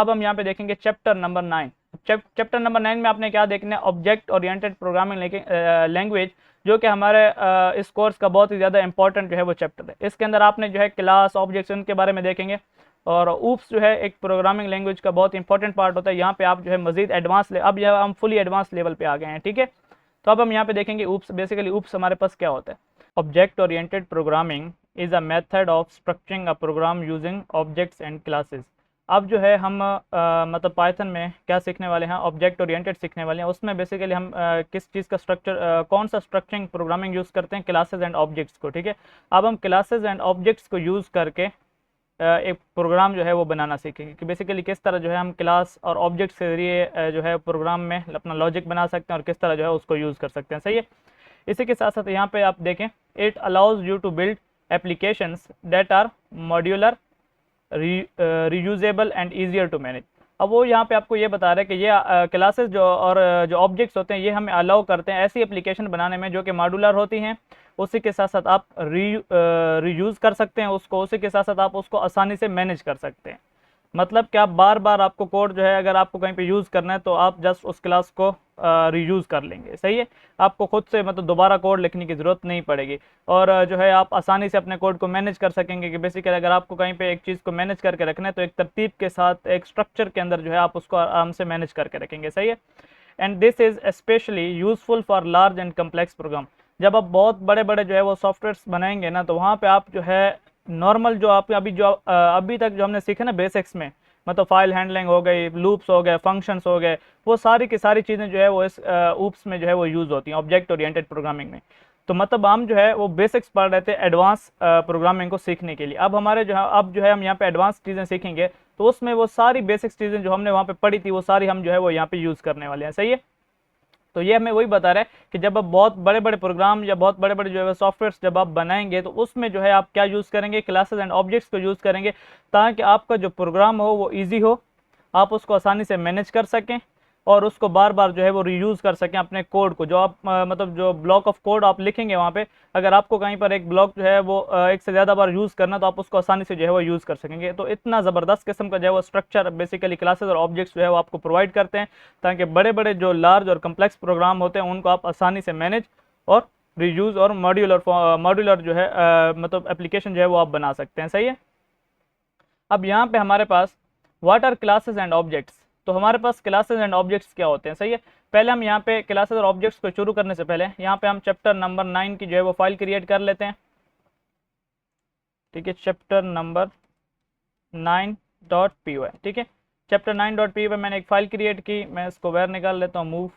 अब हम यहाँ पे देखेंगे चैप्टर नंबर 9। चैप्टर नंबर 9 में आपने क्या देखना है, ऑब्जेक्ट ओरिएंटेड प्रोग्रामिंग लैंग्वेज, जो कि हमारे इस कोर्स का बहुत ही ज़्यादा इंपॉर्टेंट जो है वो चैप्टर है। इसके अंदर आपने जो है क्लास, ऑब्जेक्ट्स, उनके बारे में देखेंगे। और ऊप्स जो है एक प्रोग्रामिंग लैंग्वेज का बहुत इंपॉर्टेंट पार्ट होता है। यहाँ पे आप जो है मजीद एडवांस अब यह हम फुली एडवांस लेवल पे आ गए हैं, ठीक है। तो अब हम यहाँ पे देखेंगे ऊप्स। बेसिकली ऊप्स हमारे पास क्या होता है। Object oriented programming is a method of structuring a program using objects and classes. अब जो है हम मतलब पाइथन में क्या सीखने वाले हैं, ऑब्जेक्ट ओरिएंटेड सीखने वाले हैं। उसमें बेसिकली हम किस चीज़ का स्ट्रक्चर, कौन सा स्ट्रक्चरिंग प्रोग्रामिंग यूज़ करते हैं, क्लासेस एंड ऑब्जेक्ट्स को, ठीक है। अब हम क्लासेस एंड ऑब्जेक्ट्स को यूज़ करके एक प्रोग्राम जो है वो बनाना सीखेंगे कि बेसिकली किस तरह जो है हम क्लास और ऑब्जेक्ट्स के जरिए जो है प्रोग्राम में अपना लॉजिक बना सकते हैं और किस तरह जो है उसको यूज़ कर सकते हैं, सही है। इसी के साथ साथ यहाँ पे आप देखें, it allows you to build applications that are modular, reusable and easier to manage. अब वो यहाँ पे आपको ये बता रहे हैं कि ये क्लासेस जो और जो ऑब्जेक्ट्स होते हैं ये हमें अलाउ करते हैं ऐसी एप्लीकेशन बनाने में जो कि मॉड्यूलर होती हैं। उसी के साथ साथ आप रीयूज़ कर सकते हैं उसको, उसी के साथ साथ आप उसको आसानी से मैनेज कर सकते हैं। मतलब कि आप बार बार आपको कोड जो है अगर आपको कहीं पे यूज़ करना है तो आप जस्ट उस क्लास को रीयूज़ कर लेंगे, सही है। आपको खुद से मतलब दोबारा कोड लिखने की ज़रूरत नहीं पड़ेगी। और जो है आप आसानी से अपने कोड को मैनेज कर सकेंगे कि बेसिकली अगर आपको कहीं पे एक चीज़ को मैनेज करके रखना है तो एक तरतीब के साथ, एक स्ट्रक्चर के अंदर जो है आप उसको आराम से मैनेज करके रखेंगे, सही है। And this is specially useful for large and complex program. जब आप बहुत बड़े बड़े जो है वो सॉफ्टवेयर्स बनाएंगे ना, तो वहाँ पे आप जो है नॉर्मल जो आप अभी तक जो हमने सीखे ना बेसिक्स में, मतलब फाइल हैंडलिंग हो गई, लूप्स हो गए, फंक्शंस हो गए, वो सारी की सारी चीज़ें जो है वो इस ऊप्स में जो है वो यूज़ होती हैं ऑब्जेक्ट ओरिएंटेड प्रोग्रामिंग में। तो मतलब हम जो है वो बेसिक्स पढ़ रहे थे एडवांस प्रोग्रामिंग को सीखने के लिए। अब हमारे जो है अब जो है हम यहाँ पे एडवांस चीज़ें सीखेंगे, तो उसमें वो सारी बेसिक्स चीज़ें जो हमने वहाँ पे पढ़ी थी वो सारी हम जो है वो यहाँ पे यूज़ करने वाले हैं, सही है। तो ये हमें वही बता रहा है कि जब आप बहुत बड़े बड़े प्रोग्राम या बहुत बड़े बड़े जो है सॉफ्टवेयर जब आप बनाएंगे तो उसमें जो है आप क्या यूज़ करेंगे, क्लासेस एंड ऑब्जेक्ट्स को यूज़ करेंगे, ताकि आपका जो प्रोग्राम हो वो ईजी हो, आप उसको आसानी से मैनेज कर सकें और उसको बार बार जो है वो रीयूज़ कर सकें अपने कोड को। जो आप मतलब जो ब्लॉक ऑफ कोड आप लिखेंगे वहाँ पे, अगर आपको कहीं पर एक ब्लॉक जो है वो एक से ज़्यादा बार यूज़ करना, तो आप उसको आसानी से जो है वो यूज़ कर सकेंगे। तो इतना ज़बरदस्त किस्म का जो है वो स्ट्रक्चर बेसिकली क्लासेस और ऑब्जेक्ट्स जो है वो आपको प्रोवाइड करते हैं, ताकि बड़े बड़े जो लार्ज और कम्प्लेक्स प्रोग्राम होते हैं उनको आप आसानी से मैनेज और रीयूज़ और मॉड्यूलर जो है मतलब एप्लीकेशन जो है वो आप बना सकते हैं, सही है। अब यहाँ पे हमारे पास what are classes and objects. तो हमारे पास क्लासेस एंड ऑब्जेक्ट्स क्या होते हैं, सही है। पहले हम यहाँ पे क्लासेस और ऑब्जेक्ट्स को शुरू करने से पहले यहाँ पे हम चैप्टर नंबर 9 की जो है वो फाइल क्रिएट कर लेते हैं, ठीक है। चैप्टर नंबर 9.py, ठीक है। चैप्टर 9.py पे मैंने एक फाइल क्रिएट की, मैं इसको बाहर निकाल लेता हूँ, मूव,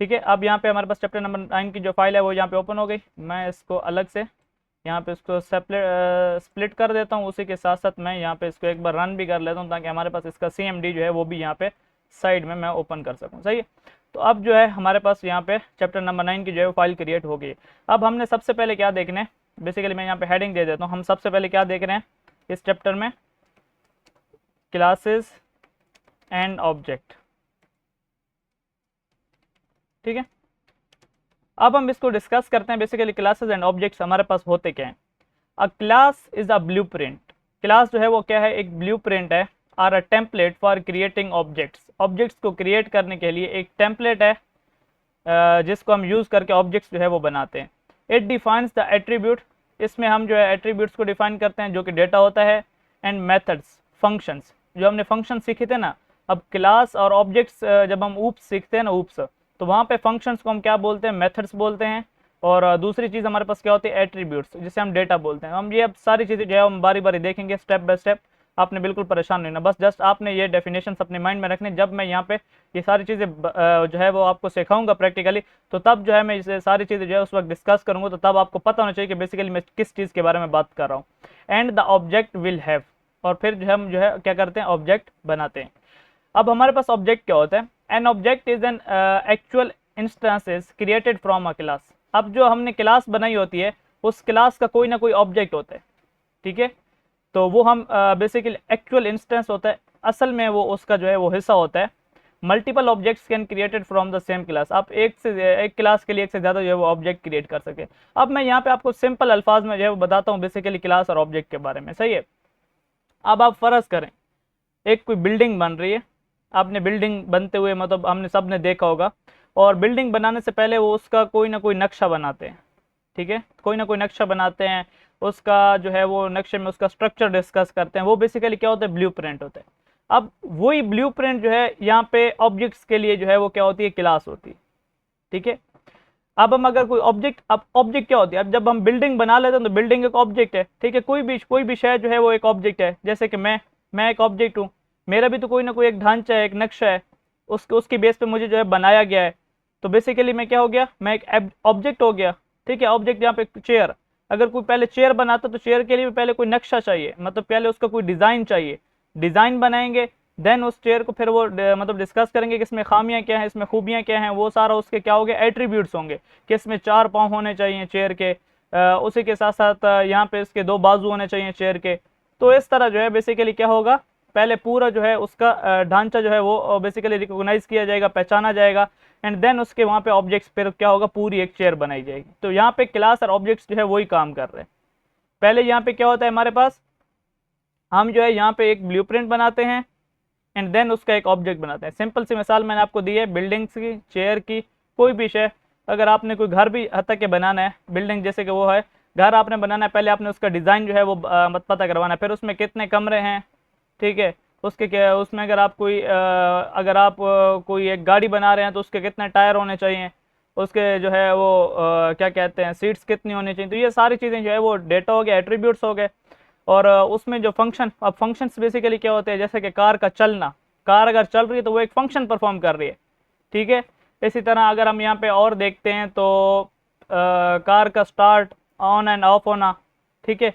ठीक है। अब यहाँ पे हमारे पास चैप्टर नंबर 9 की जो फाइल है वो यहाँ पे ओपन हो गई। मैं इसको अलग से यहाँ पे इसको स्प्लिट कर देता हूँ। उसी के साथ साथ मैं यहाँ पे इसको एक बार रन भी कर लेता हूँ, ताकि हमारे पास इसका CMD जो है वो भी यहाँ पे साइड में मैं ओपन कर सकूँ, सही है। तो अब जो है हमारे पास यहाँ पे चैप्टर नंबर 9 की जो है फाइल क्रिएट हो गई। अब हमने सबसे पहले क्या देखना है, बेसिकली मैं यहाँ पे हेडिंग दे देता हूँ। हम सबसे पहले क्या देख रहे हैं इस चैप्टर में, क्लासेस एंड ऑब्जेक्ट, ठीक है। अब हम इसको डिस्कस करते हैं। बेसिकली क्लासेस एंड ऑब्जेक्ट्स हमारे पास होते क्या हैं। A class is a blueprint. Class जो है वो क्या है, एक ब्लूप्रिंट है, or a template for creating objects. Objects को क्रिएट करने के लिए एक टेम्पलेट है जिसको हम यूज़ करके ऑब्जेक्ट्स जो है वो बनाते हैं। It defines the attribute. इसमें हम जो है एट्रीब्यूट्स को डिफाइन करते हैं जो कि डेटा होता है। एंड मेथड्स, फंक्शंस, जो हमने फंक्शन सीखे थे ना। अब क्लास और ऑब्जेक्ट्स जब हम ऊप्स सीखते हैं ना, ऊप्स, तो वहाँ पे फंक्शंस को हम क्या बोलते हैं, मेथड्स बोलते हैं। और दूसरी चीज़ हमारे पास क्या होती है, एट्रीब्यूट्स, जिसे हम डेटा बोलते हैं। हम ये अब सारी चीज़ें जो है हम बारी बारी देखेंगे स्टेप बाय स्टेप। आपने बिल्कुल परेशान नहीं होना, बस जस्ट आपने ये डेफिनेशन अपने माइंड में रखने। जब मैं यहाँ पे ये सारी चीज़ें जो है वो आपको सिखाऊंगा प्रैक्टिकली, तो तब जो है मैं इसे सारी चीज़ें जो है उस वक्त डिस्कस करूँगा, तो तब आपको पता होना चाहिए कि बेसिकली मैं किस चीज़ के बारे में बात कर रहा हूँ। And the object will have, और फिर जो है हम जो है क्या करते हैं, ऑब्जेक्ट बनाते हैं। अब हमारे पास ऑब्जेक्ट क्या होता है, an object is an actual instances created from a class. अब जो हमने क्लास बनाई होती है उस क्लास का कोई ना कोई ऑब्जेक्ट होता है, ठीक है। तो वो हम बेसिकली एक्चुअल इंस्टेंस होता है, असल में वो उसका जो है वो हिस्सा होता है। Multiple objects can created from the same class. आप एक क्लास के लिए एक से ज़्यादा जो है वो ऑब्जेक्ट क्रिएट कर सके। अब मैं यहाँ पे आपको सिंपल अल्फाज में जो है वो बताता हूँ बेसिकली क्लास और ऑब्जेक्ट के बारे में, सही है। अब आप फ़र्ज़ करें एक कोई बिल्डिंग बन रही है, आपने बिल्डिंग बनते हुए मतलब हमने सब ने देखा होगा, और बिल्डिंग बनाने से पहले वो उसका कोई ना कोई नक्शा बनाते हैं, ठीक है, कोई ना कोई नक्शा बनाते हैं, उसका जो है वो नक्शे में उसका स्ट्रक्चर डिस्कस करते हैं, वो बेसिकली क्या होता है, ब्लूप्रिंट होता है। अब वही ब्लूप्रिंट जो है यहाँ पे ऑब्जेक्ट्स के लिए जो है वो क्या होती है, क्लास होती है, ठीक है। अब हम अगर कोई ऑब्जेक्ट, अब ऑब्जेक्ट क्या होती है, अब जब हम बिल्डिंग बना लेते हैं तो बिल्डिंग एक ऑब्जेक्ट है, ठीक है, कोई भी शय जो है वो एक ऑब्जेक्ट है, जैसे कि मैं एक ऑब्जेक्ट हूँ, मेरा भी तो कोई ना कोई एक ढांचा है, एक नक्शा है, उसकी बेस पे मुझे जो है बनाया गया है, तो बेसिकली मैं क्या हो गया, मैं एक ऑब्जेक्ट हो गया, ठीक है। ऑब्जेक्ट यहाँ पे चेयर, अगर कोई पहले चेयर बनाता तो चेयर के लिए भी पहले कोई नक्शा चाहिए, मतलब पहले उसका कोई डिज़ाइन चाहिए, डिज़ाइन बनाएंगे, देन उस चेयर को फिर वो मतलब डिस्कस करेंगे कि इसमें खामियां क्या हैं, इसमें खूबियां क्या हैं, वो सारा उसके क्या हो गया, एट्रीब्यूट्स होंगे कि इसमें 4 पाँव होने चाहिए चेयर के, उसी के साथ साथ यहाँ पे इसके 2 बाजू होने चाहिए चेयर के। तो इस तरह जो है बेसिकली क्या होगा, पहले पूरा जो है उसका ढांचा जो है वो बेसिकली रिकॉग्नाइज किया जाएगा, पहचाना जाएगा, एंड देन उसके वहाँ पे ऑब्जेक्ट्स फिर क्या होगा, पूरी एक चेयर बनाई जाएगी। तो यहाँ पे क्लास और ऑब्जेक्ट्स जो है वही काम कर रहे हैं। पहले यहाँ पे क्या होता है हमारे पास, हम जो है यहाँ पे एक ब्लूप्रिंट बनाते हैं एंड देन उसका एक ऑब्जेक्ट बनाते हैं। सिंपल सी मिसाल मैंने आपको दी है, बिल्डिंग्स की, चेयर की, कोई भी शय, अगर आपने कोई घर भी हद तक के बनाना है, बिल्डिंग जैसे कि वो है, घर आपने बनाना है, पहले आपने उसका डिज़ाइन जो है वो मत पता करवाना है, फिर उसमें कितने कमरे हैं, ठीक है, उसके क्या, उसमें अगर आप कोई अगर आप कोई एक गाड़ी बना रहे हैं तो उसके कितने टायर होने चाहिए, उसके जो है वो क्या कहते हैं, सीट्स कितनी होनी चाहिए, तो ये सारी चीज़ें जो है वो डेटा हो गया, एट्रीब्यूट्स हो गए। और उसमें जो फंक्शन, अब फंक्शंस बेसिकली क्या होते हैं, जैसे कि कार का चलना, कार अगर चल रही है तो वो एक फंक्शन परफॉर्म कर रही है, ठीक है। इसी तरह अगर हम यहाँ पे और देखते हैं तो कार का स्टार्ट, ऑन एंड ऑफ होना, ठीक है,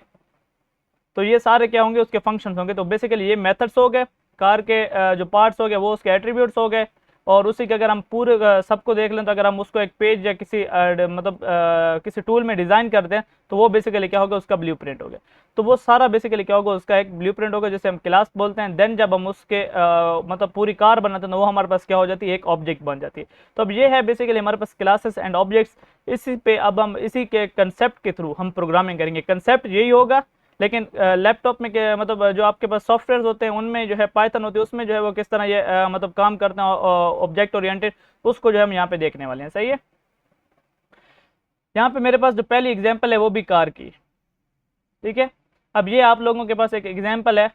तो ये सारे क्या होंगे, उसके फंक्शंस होंगे। तो बेसिकली ये मेथड्स हो गए, कार के जो पार्ट्स हो गए वो उसके एट्रीब्यूट्स हो गए। और उसी के अगर हम पूरे सबको देख लें तो अगर हम उसको एक पेज या किसी मतलब किसी टूल में डिज़ाइन करते हैं तो वो बेसिकली क्या होगा, उसका ब्लूप्रिंट हो गया। तो वो सारा बेसिकली क्या होगा, उसका एक ब्लूप्रिंट होगा, जिसे हम क्लास बोलते हैं। देन जब हम उसके मतलब पूरी कार बनाते हैं तो वो हमारे पास क्या हो जाती है, एक ऑब्जेक्ट बन जाती है। तो अब ये है बेसिकली हमारे पास क्लासेस एंड ऑब्जेक्ट्स। इसी पे अब हम इसी के कंसेप्ट के थ्रू हम प्रोग्रामिंग करेंगे। कंसेप्ट यही होगा, लेकिन लैपटॉप में क्या मतलब जो आपके पास सॉफ्टवेयर होते हैं उनमें जो है पाइथन होती है, उसमें जो है वो किस तरह ये मतलब काम करते हैं ऑब्जेक्ट ओरिएंटेड, उसको जो है हम यहाँ पे देखने वाले हैं। सही है। यहाँ पे मेरे पास जो पहली एग्जांपल है वो भी कार की, ठीक है। अब ये आप लोगों के पास एक एग्जांपल है,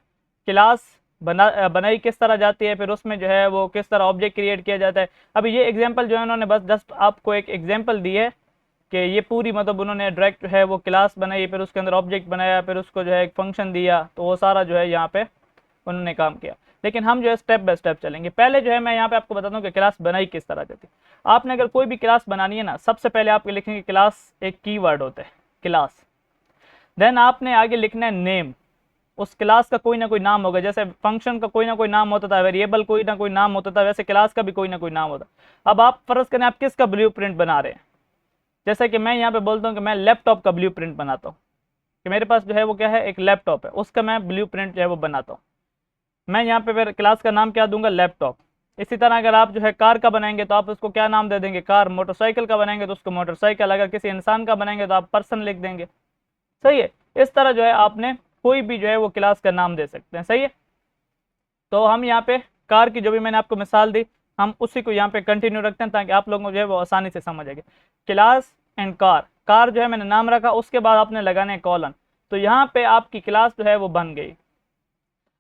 क्लास बनाई किस तरह जाती है, फिर उसमें जो है वो किस तरह ऑब्जेक्ट क्रिएट किया जाता है। अब ये एग्जांपल जो है उन्होंने बस जस्ट आपको एक एग्जांपल दी है कि ये पूरी मतलब उन्होंने डायरेक्ट जो है वो क्लास बनाई, फिर उसके अंदर ऑब्जेक्ट बनाया, फिर उसको जो है एक फंक्शन दिया, तो वो सारा जो है यहाँ पे उन्होंने काम किया। लेकिन हम जो है स्टेप बाय स्टेप चलेंगे। पहले जो है मैं यहाँ पे आपको बताता हूँ कि क्लास बनाई किस तरह जाती है। आपने अगर कोई भी क्लास बनानी है ना, सबसे पहले आप लिखेंगे क्लास, एक कीवर्ड होता है क्लास। देन आपने आगे लिखना है नेम, उस क्लास का कोई ना कोई नाम होगा, जैसे फंक्शन का कोई ना कोई नाम होता था, वेरिएबल कोई ना कोई नाम होता था, वैसे क्लास का भी कोई ना कोई नाम होता। अब आप फर्ज करें आप किसका ब्लूप्रिंट बना रहे हैं, जैसे कि मैं यहाँ पे बोलता हूँ कि मैं लैपटॉप का ब्लूप्रिंट बनाता हूँ, कि मेरे पास जो है वो क्या है, एक लैपटॉप है, उसका मैं ब्लूप्रिंट जो है वो बनाता हूँ। मैं यहाँ पे फिर क्लास का नाम क्या दूंगा, लैपटॉप। इसी तरह अगर आप जो है कार का बनाएंगे तो आप उसको क्या नाम दे देंगे, कार। मोटरसाइकिल का बनाएंगे तो उसको मोटरसाइकिल। अगर किसी इंसान का बनाएंगे तो आप पर्सन लिख देंगे। सही है। इस तरह जो है आपने कोई भी जो है वो क्लास का नाम दे सकते हैं। सही है। तो हम यहाँ पे कार की जो भी मैंने आपको मिसाल दी, हम उसी को यहाँ पे कंटिन्यू रखते हैं ताकि आप लोगों को जो है वो आसानी से समझ आएगी। क्लास एंड कार, कार जो है मैंने नाम रखा, उसके बाद आपने लगाने कॉलन, तो यहाँ पे आपकी क्लास जो है वो बन गई।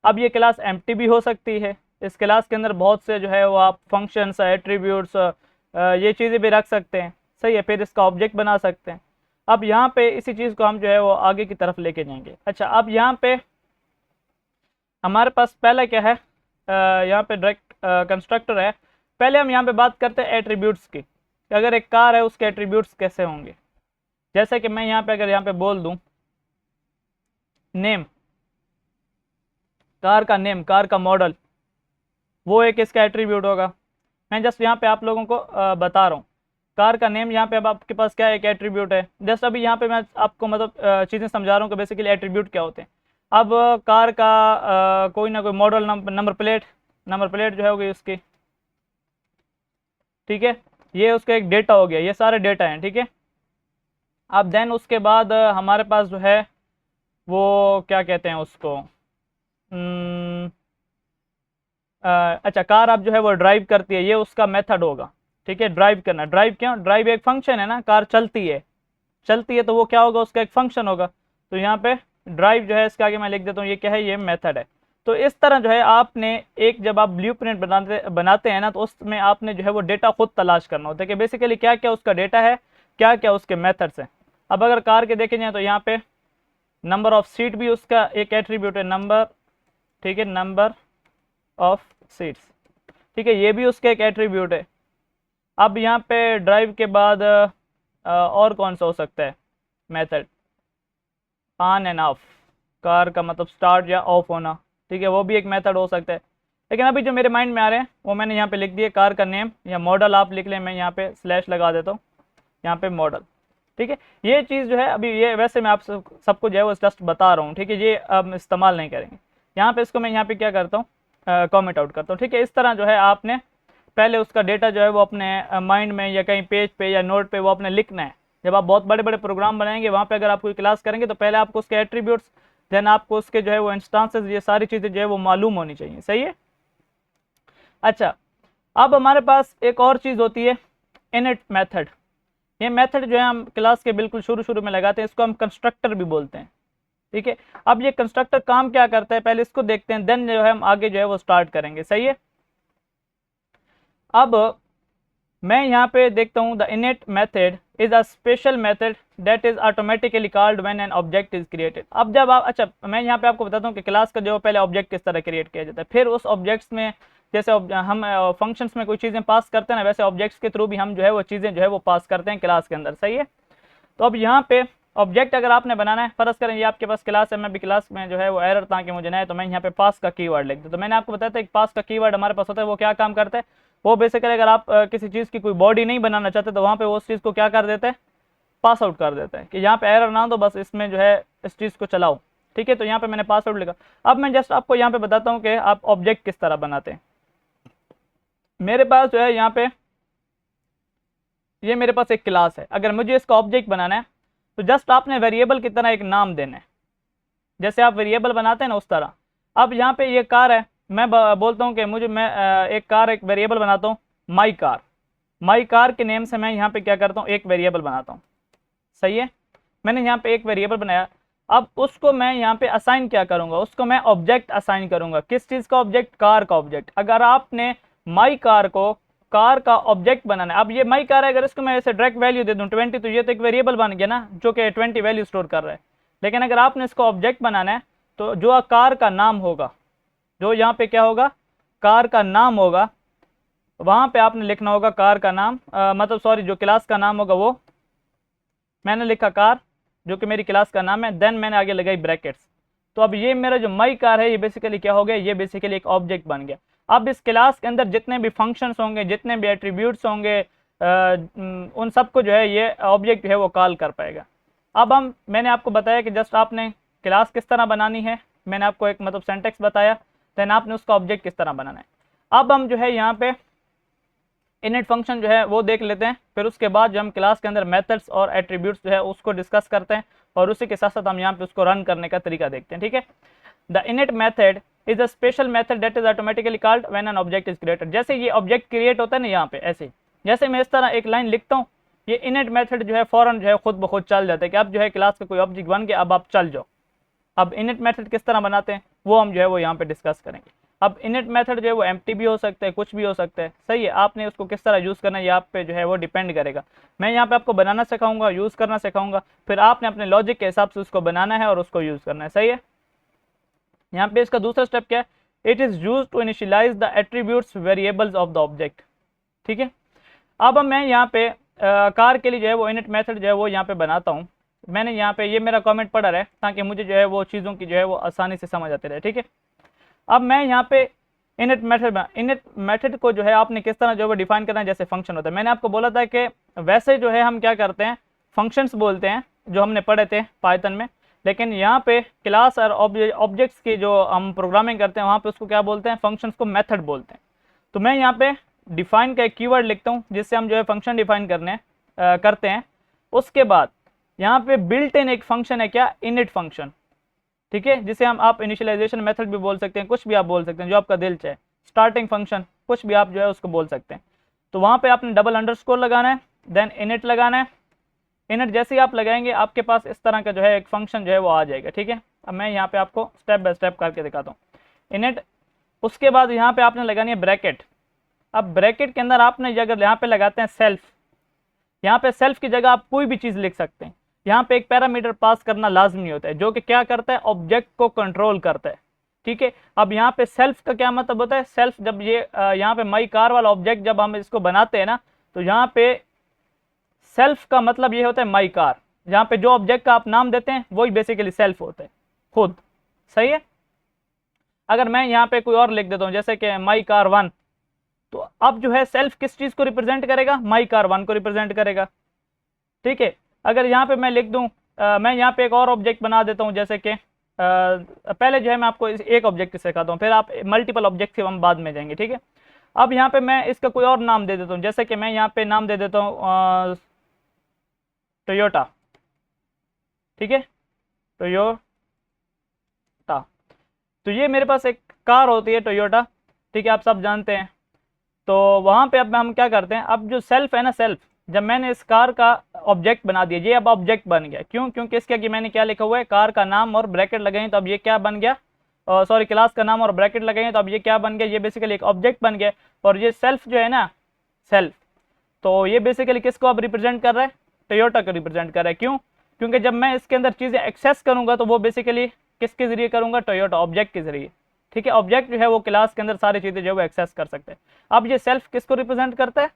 अब ये क्लास एम्प्टी भी हो सकती है, इस क्लास के अंदर बहुत से जो है वो आप फंक्शंस, एट्रीब्यूट्स, ये चीज़ें भी रख सकते हैं। सही है। फिर इसका ऑब्जेक्ट बना सकते हैं। अब यहाँ पे इसी चीज़ को हम जो है वो आगे की तरफ लेके जाएंगे। अच्छा, अब यहाँ पे हमारे पास पहला क्या है, यहाँ पे डायरेक्ट कंस्ट्रक्टर है। पहले हम यहाँ पे बात करते हैं एट्रीब्यूट्स की, कि अगर एक कार है उसके एट्रीब्यूट्स कैसे होंगे। जैसे कि मैं यहाँ पे अगर यहाँ पे बोल दूँ नेम, कार का नेम, कार का मॉडल, वो एक इसका एट्रीब्यूट होगा। मैं जस्ट यहाँ पे आप लोगों को बता रहा हूँ, कार का नेम यहाँ पे अब आपके पास क्या है, एक एट्रीब्यूट है। जस्ट अभी यहाँ पे मैं आपको मतलब चीज़ें समझा रहा हूँ कि बेसिकली एट्रीब्यूट क्या होते हैं। अब कार का कोई ना कोई model, number plate, number plate जो है होगी उसकी, ठीक है, ये उसका एक डेटा हो गया, ये सारे डेटा हैं, ठीक है। अब देन उसके बाद हमारे पास जो है वो क्या कहते हैं उसको, अच्छा कार आप जो है वो ड्राइव करती है, ये उसका मेथड होगा। ठीक है, ड्राइव करना, ड्राइव क्यों, ड्राइव एक फंक्शन है ना, कार चलती है, चलती है तो वो क्या होगा, उसका एक फंक्शन होगा। तो यहाँ पे ड्राइव जो है इसके आगे मैं लिख देता हूँ, ये क्या है, ये मेथड है। तो इस तरह जो है आपने एक जब आप ब्लूप्रिंट बनाते हैं ना, तो उसमें आपने जो है वो डेटा खुद तलाश करना होता है कि बेसिकली क्या क्या उसका डेटा है, क्या क्या उसके मेथड्स हैं। अब अगर कार के देखे जाए तो यहाँ पे नंबर ऑफ सीट भी उसका एक एट्रीब्यूट है, नंबर, ठीक है, नंबर ऑफ सीट्स, ठीक है, ये भी उसका एक एट्रीब्यूट है। अब यहाँ पे ड्राइव के बाद और कौन सा हो सकता है method, on end of, car का मतलब स्टार्ट या ऑफ होना, ठीक है, वो भी एक मेथड हो सकता है। लेकिन अभी जो मेरे माइंड में आ रहे हैं वो मैंने यहाँ पे लिख दिए, कार का नेम या मॉडल आप लिख लें, मैं यहाँ पे स्लैश लगा देता हूँ, यहाँ पे मॉडल, ठीक है। ये चीज़ जो है अभी ये वैसे मैं आप सबको जो है वो जस्ट बता रहा हूँ, ठीक है, ये अब इस्तेमाल नहीं करेंगे। यहाँ पे इसको मैं यहाँ पे क्या करता हूँ, कॉमेंट आउट करता हूँ, ठीक है। इस तरह जो है आपने पहले उसका डेटा जो है वो अपने माइंड में या कहीं पेज पे या नोट पे वो अपने लिखना है। जब आप बहुत बड़े बड़े प्रोग्राम बनाएंगे वहाँ पे अगर आप कोई क्लास करेंगे तो पहले आपको उसके एट्रीब्यूट्स, देन आपको उसके जो है वो इंस्टांसेस, ये सारी चीज़ें जो है वो मालूम होनी चाहिए, सही है। अच्छा, अब हमारे पास एक और चीज़ होती है इनिट मेथड। ये मेथड जो है हम क्लास के बिल्कुल शुरू शुरू में लगाते हैं, इसको हम कंस्ट्रक्टर भी बोलते हैं, ठीक है। अब ये कंस्ट्रक्टर काम क्या करता है पहले इसको देखते हैं, देन जो है हम आगे जो है वो स्टार्ट करेंगे, सही है। अब मैं यहाँ पे देखता हूँ the init method is a special method that is automatically called when an object is created. अब जब आप, अच्छा मैं यहाँ पे आपको बताता हूँ कि क्लास का जो पहले ऑब्जेक्ट किस तरह क्रिएट किया जाता है, फिर उस ऑब्जेक्ट्स में जैसे हम फंक्शंस में कोई चीज़ें पास करते हैं ना, वैसे ऑब्जेक्ट्स के थ्रू भी हम जो है वो चीज़ें जो है वो पास करते हैं क्लास के अंदर, सही है। तो अब यहाँ पे ऑब्जेक्ट अगर आपने बनाना है, फर्ज करें ये आपके पास क्लास है, मैं भी क्लास में जो है वो एरर था कि मुझे ना है, तो मैं यहाँ पे पास का कीवर्ड लिख दूँ। तो मैंने आपको बताया था एक पास का कीवर्ड हमारे पास होता है, वो क्या काम करता है, वो बेसिकली अगर आप किसी चीज़ की कोई बॉडी नहीं बनाना चाहते तो वहाँ पे वो उस चीज़ को क्या कर देते हैं, पास आउट कर देते हैं कि यहाँ पे एरर ना हो, तो बस इसमें जो है इस चीज़ को चलाओ, ठीक है। तो यहाँ पे मैंने पास आउट लिखा। अब मैं जस्ट आपको यहाँ पे बताता हूँ कि आप ऑब्जेक्ट किस तरह बनाते हैं। मेरे पास जो है यहाँ पे ये मेरे पास एक क्लास है, अगर मुझे इसका ऑब्जेक्ट बनाना है तो जस्ट आपने वेरिएबल की तरह एक नाम देना है, जैसे आप वेरिएबल बनाते हैं ना उस तरह। अब यहाँ पे ये कार है, मैं बोलता हूँ कि मैं एक कार, एक वेरिएबल बनाता हूँ माई कार। माई कार के नेम से मैं यहाँ पे क्या करता हूँ, एक वेरिएबल बनाता हूँ, सही है। मैंने यहाँ पे एक वेरिएबल बनाया, अब उसको मैं यहाँ पे असाइन क्या करूँगा, उसको मैं ऑब्जेक्ट असाइन करूँगा। किस चीज़ का ऑब्जेक्ट, कार का ऑब्जेक्ट। अगर आपने माई कार को कार का ऑब्जेक्ट बनाना है, अब ये माई कार है, अगर इसको मैं ऐसे डायरेक्ट वैल्यू दे दूँ 20, तो ये तो एक वेरिएबल बन गया ना जो कि 20 वैल्यू स्टोर कर रहा है। लेकिन अगर आपने इसको ऑब्जेक्ट बनाना है तो जो कार का नाम होगा, जो यहाँ पे क्या होगा, कार का नाम होगा, वहाँ पे आपने लिखना होगा कार का नाम, मतलब सॉरी जो क्लास का नाम होगा वो मैंने लिखा कार, जो कि मेरी क्लास का नाम है, देन मैंने आगे लगाई ब्रैकेट्स। तो अब ये मेरा जो माई कार है ये बेसिकली क्या हो गया, ये बेसिकली एक ऑब्जेक्ट बन गया। अब इस क्लास के अंदर जितने भी फंक्शंस होंगे, जितने भी एट्रीब्यूट्स होंगे, उन सबको जो है ये ऑब्जेक्ट जो है वो कॉल कर पाएगा। अब मैंने आपको बताया कि जस्ट आपने क्लास किस तरह बनानी है, मैंने आपको एक मतलब सेंटेक्स बताया, देन आपने उसका ऑब्जेक्ट किस तरह बनाना है। अब हम जो है यहाँ पे इनिट फंक्शन जो है वो देख लेते हैं, फिर उसके बाद जो हम क्लास के अंदर मेथड्स और एट्रीब्यूट्स जो है उसको डिस्कस करते हैं, और उसी के साथ साथ हम यहाँ पे उसको रन करने का तरीका देखते हैं, ठीक है। The init method is a special method that is automatically called when an object is created. जैसे ये ऑब्जेक्ट क्रिएट होता है ना यहाँ पे, ऐसे जैसे मैं इस तरह एक लाइन लिखता हूँ, ये इनिट मेथड जो है फौरन जो है खुद ब खुद चल जाता है कि अब जो है क्लास का कोई ऑब्जेक्ट बन गया, अब आप चल जाओ। अब इनिट मेथड किस तरह बनाते हैं वो हम जो है वो यहाँ पे डिस्कस करेंगे। अब इनिट मेथड जो है वो एम्प्टी भी हो सकता है, कुछ भी हो सकता है, सही है। आपने उसको किस तरह यूज़ करना है ये आप पे जो है वो डिपेंड करेगा। मैं यहाँ पे आपको बनाना सिखाऊंगा, यूज़ करना सिखाऊंगा, फिर आपने अपने लॉजिक के हिसाब से उसको बनाना है और उसको यूज़ करना है, सही है। यहाँ पे इसका दूसरा स्टेप क्या है, it is use to initialise the attributes variables of the object, ठीक है। अब मैं यहाँ पे कार के लिए जो है वो इनिट मेथड जो है वो यहाँ पे बनाता हूँ। मैंने यहाँ पे ये मेरा कमेंट पढ़ा रहे ताकि मुझे जो है वो चीज़ों की जो है वो आसानी से समझ आते रहे, ठीक है। अब मैं यहाँ पे इनिट मेथड को जो है आपने किस तरह जो है डिफाइन करना है, जैसे फंक्शन होता है। मैंने आपको बोला था कि वैसे जो है हम क्या करते हैं, फंक्शंस बोलते हैं जो हमने पढ़े थे पाइथन में, लेकिन यहाँ पे क्लास और ऑब्जेक्ट्स की जो हम प्रोग्रामिंग करते हैं वहाँ पे उसको क्या बोलते हैं, फंक्शंस को मेथड बोलते हैं। तो मैं यहाँ पे डिफाइन का एक कीवर्ड लिखता हूँ जिससे हम जो है फंक्शन डिफाइन करते हैं। उसके बाद यहाँ पे बिल्ट इन एक फंक्शन है क्या, इनिट फंक्शन, ठीक है, जिसे आप इनिशियलाइजेशन मेथड भी बोल सकते हैं, कुछ भी आप बोल सकते हैं जो आपका दिल चाहे। स्टार्टिंग फंक्शन, कुछ भी आप जो है उसको बोल सकते हैं। तो वहाँ पे आपने डबल अंडरस्कोर लगाना है, देन इनिट लगाना है। इनिट जैसे ही आप लगाएंगे आपके पास इस तरह का जो है एक फंक्शन जो है वो आ जाएगा, ठीक है। अब मैं यहाँ पे आपको स्टेप बाय स्टेप करके दिखाता हूँ। इनिट, उसके बाद यहाँ पे आपने लगानी है ब्रैकेट। अब ब्रैकेट के अंदर आपने अगर यहाँ पे लगाते हैं सेल्फ, यहाँ पे सेल्फ की जगह आप कोई भी चीज़ लिख सकते हैं। यहाँ पे एक पैरामीटर पास करना लाजमी होता है जो कि क्या करता है, ऑब्जेक्ट को कंट्रोल करता है, ठीक है। अब यहाँ पे सेल्फ का क्या मतलब होता है, सेल्फ जब ये यहाँ पे माई कार वाला ऑब्जेक्ट जब हम इसको बनाते हैं ना, तो यहाँ पे सेल्फ का मतलब ये होता है माई कार। यहाँ पे जो ऑब्जेक्ट का आप नाम देते हैं वही बेसिकली सेल्फ होता है, खुद, सही है। अगर मैं यहाँ पे कोई और लिख देता हूँ जैसे कि माई कार 1, तो अब जो है सेल्फ किस चीज़ को रिप्रेजेंट करेगा, माई कार 1 को रिप्रेजेंट करेगा, ठीक है। अगर यहाँ पे मैं लिख दूँ, मैं यहाँ पे एक और ऑब्जेक्ट बना देता हूँ, जैसे कि पहले जो है मैं आपको एक ऑब्जेक्ट सिखाता हूँ, फिर आप मल्टीपल ऑब्जेक्ट से हम बाद में जाएंगे, ठीक है। अब यहाँ पे मैं इसका कोई और नाम दे देता हूँ, जैसे कि मैं यहाँ पे नाम दे देता हूँ टोयोटा, ठीक है, टोयोटा। तो ये मेरे पास एक कार होती है टोयोटा, ठीक है, आप सब जानते हैं। तो वहाँ पे अब हम क्या करते हैं, अब जो सेल्फ है ना, सेल्फ जब मैंने इस कार का ऑब्जेक्ट बना दिया, ये अब ऑब्जेक्ट बन गया। क्यों? क्योंकि इसके आगे मैंने क्या लिखा हुआ है, कार का नाम और ब्रैकेट लगाए, तो अब ये क्या बन गया, सॉरी क्लास का नाम और ब्रैकेट लगाए, तो अब ये क्या बन गया, ये बेसिकली एक ऑब्जेक्ट बन गया। और ये सेल्फ जो है ना, सेल्फ, तो ये बेसिकली किसको अब रिप्रेजेंट कर रहा है, टोयोटा को रिप्रेजेंट कर रहा है। क्यों? क्योंकि जब मैं इसके अंदर चीज़ें एक्सेस करूँगा तो वो बेसिकली किसके जरिए करूँगा, टोयोटा ऑब्जेक्ट के जरिए, ठीक है। ऑब्जेक्ट जो है वो क्लास के अंदर सारी चीज़ें जो है वो एक्सेस कर सकते हैं। अब ये सेल्फ किसको रिप्रेजेंट करता है,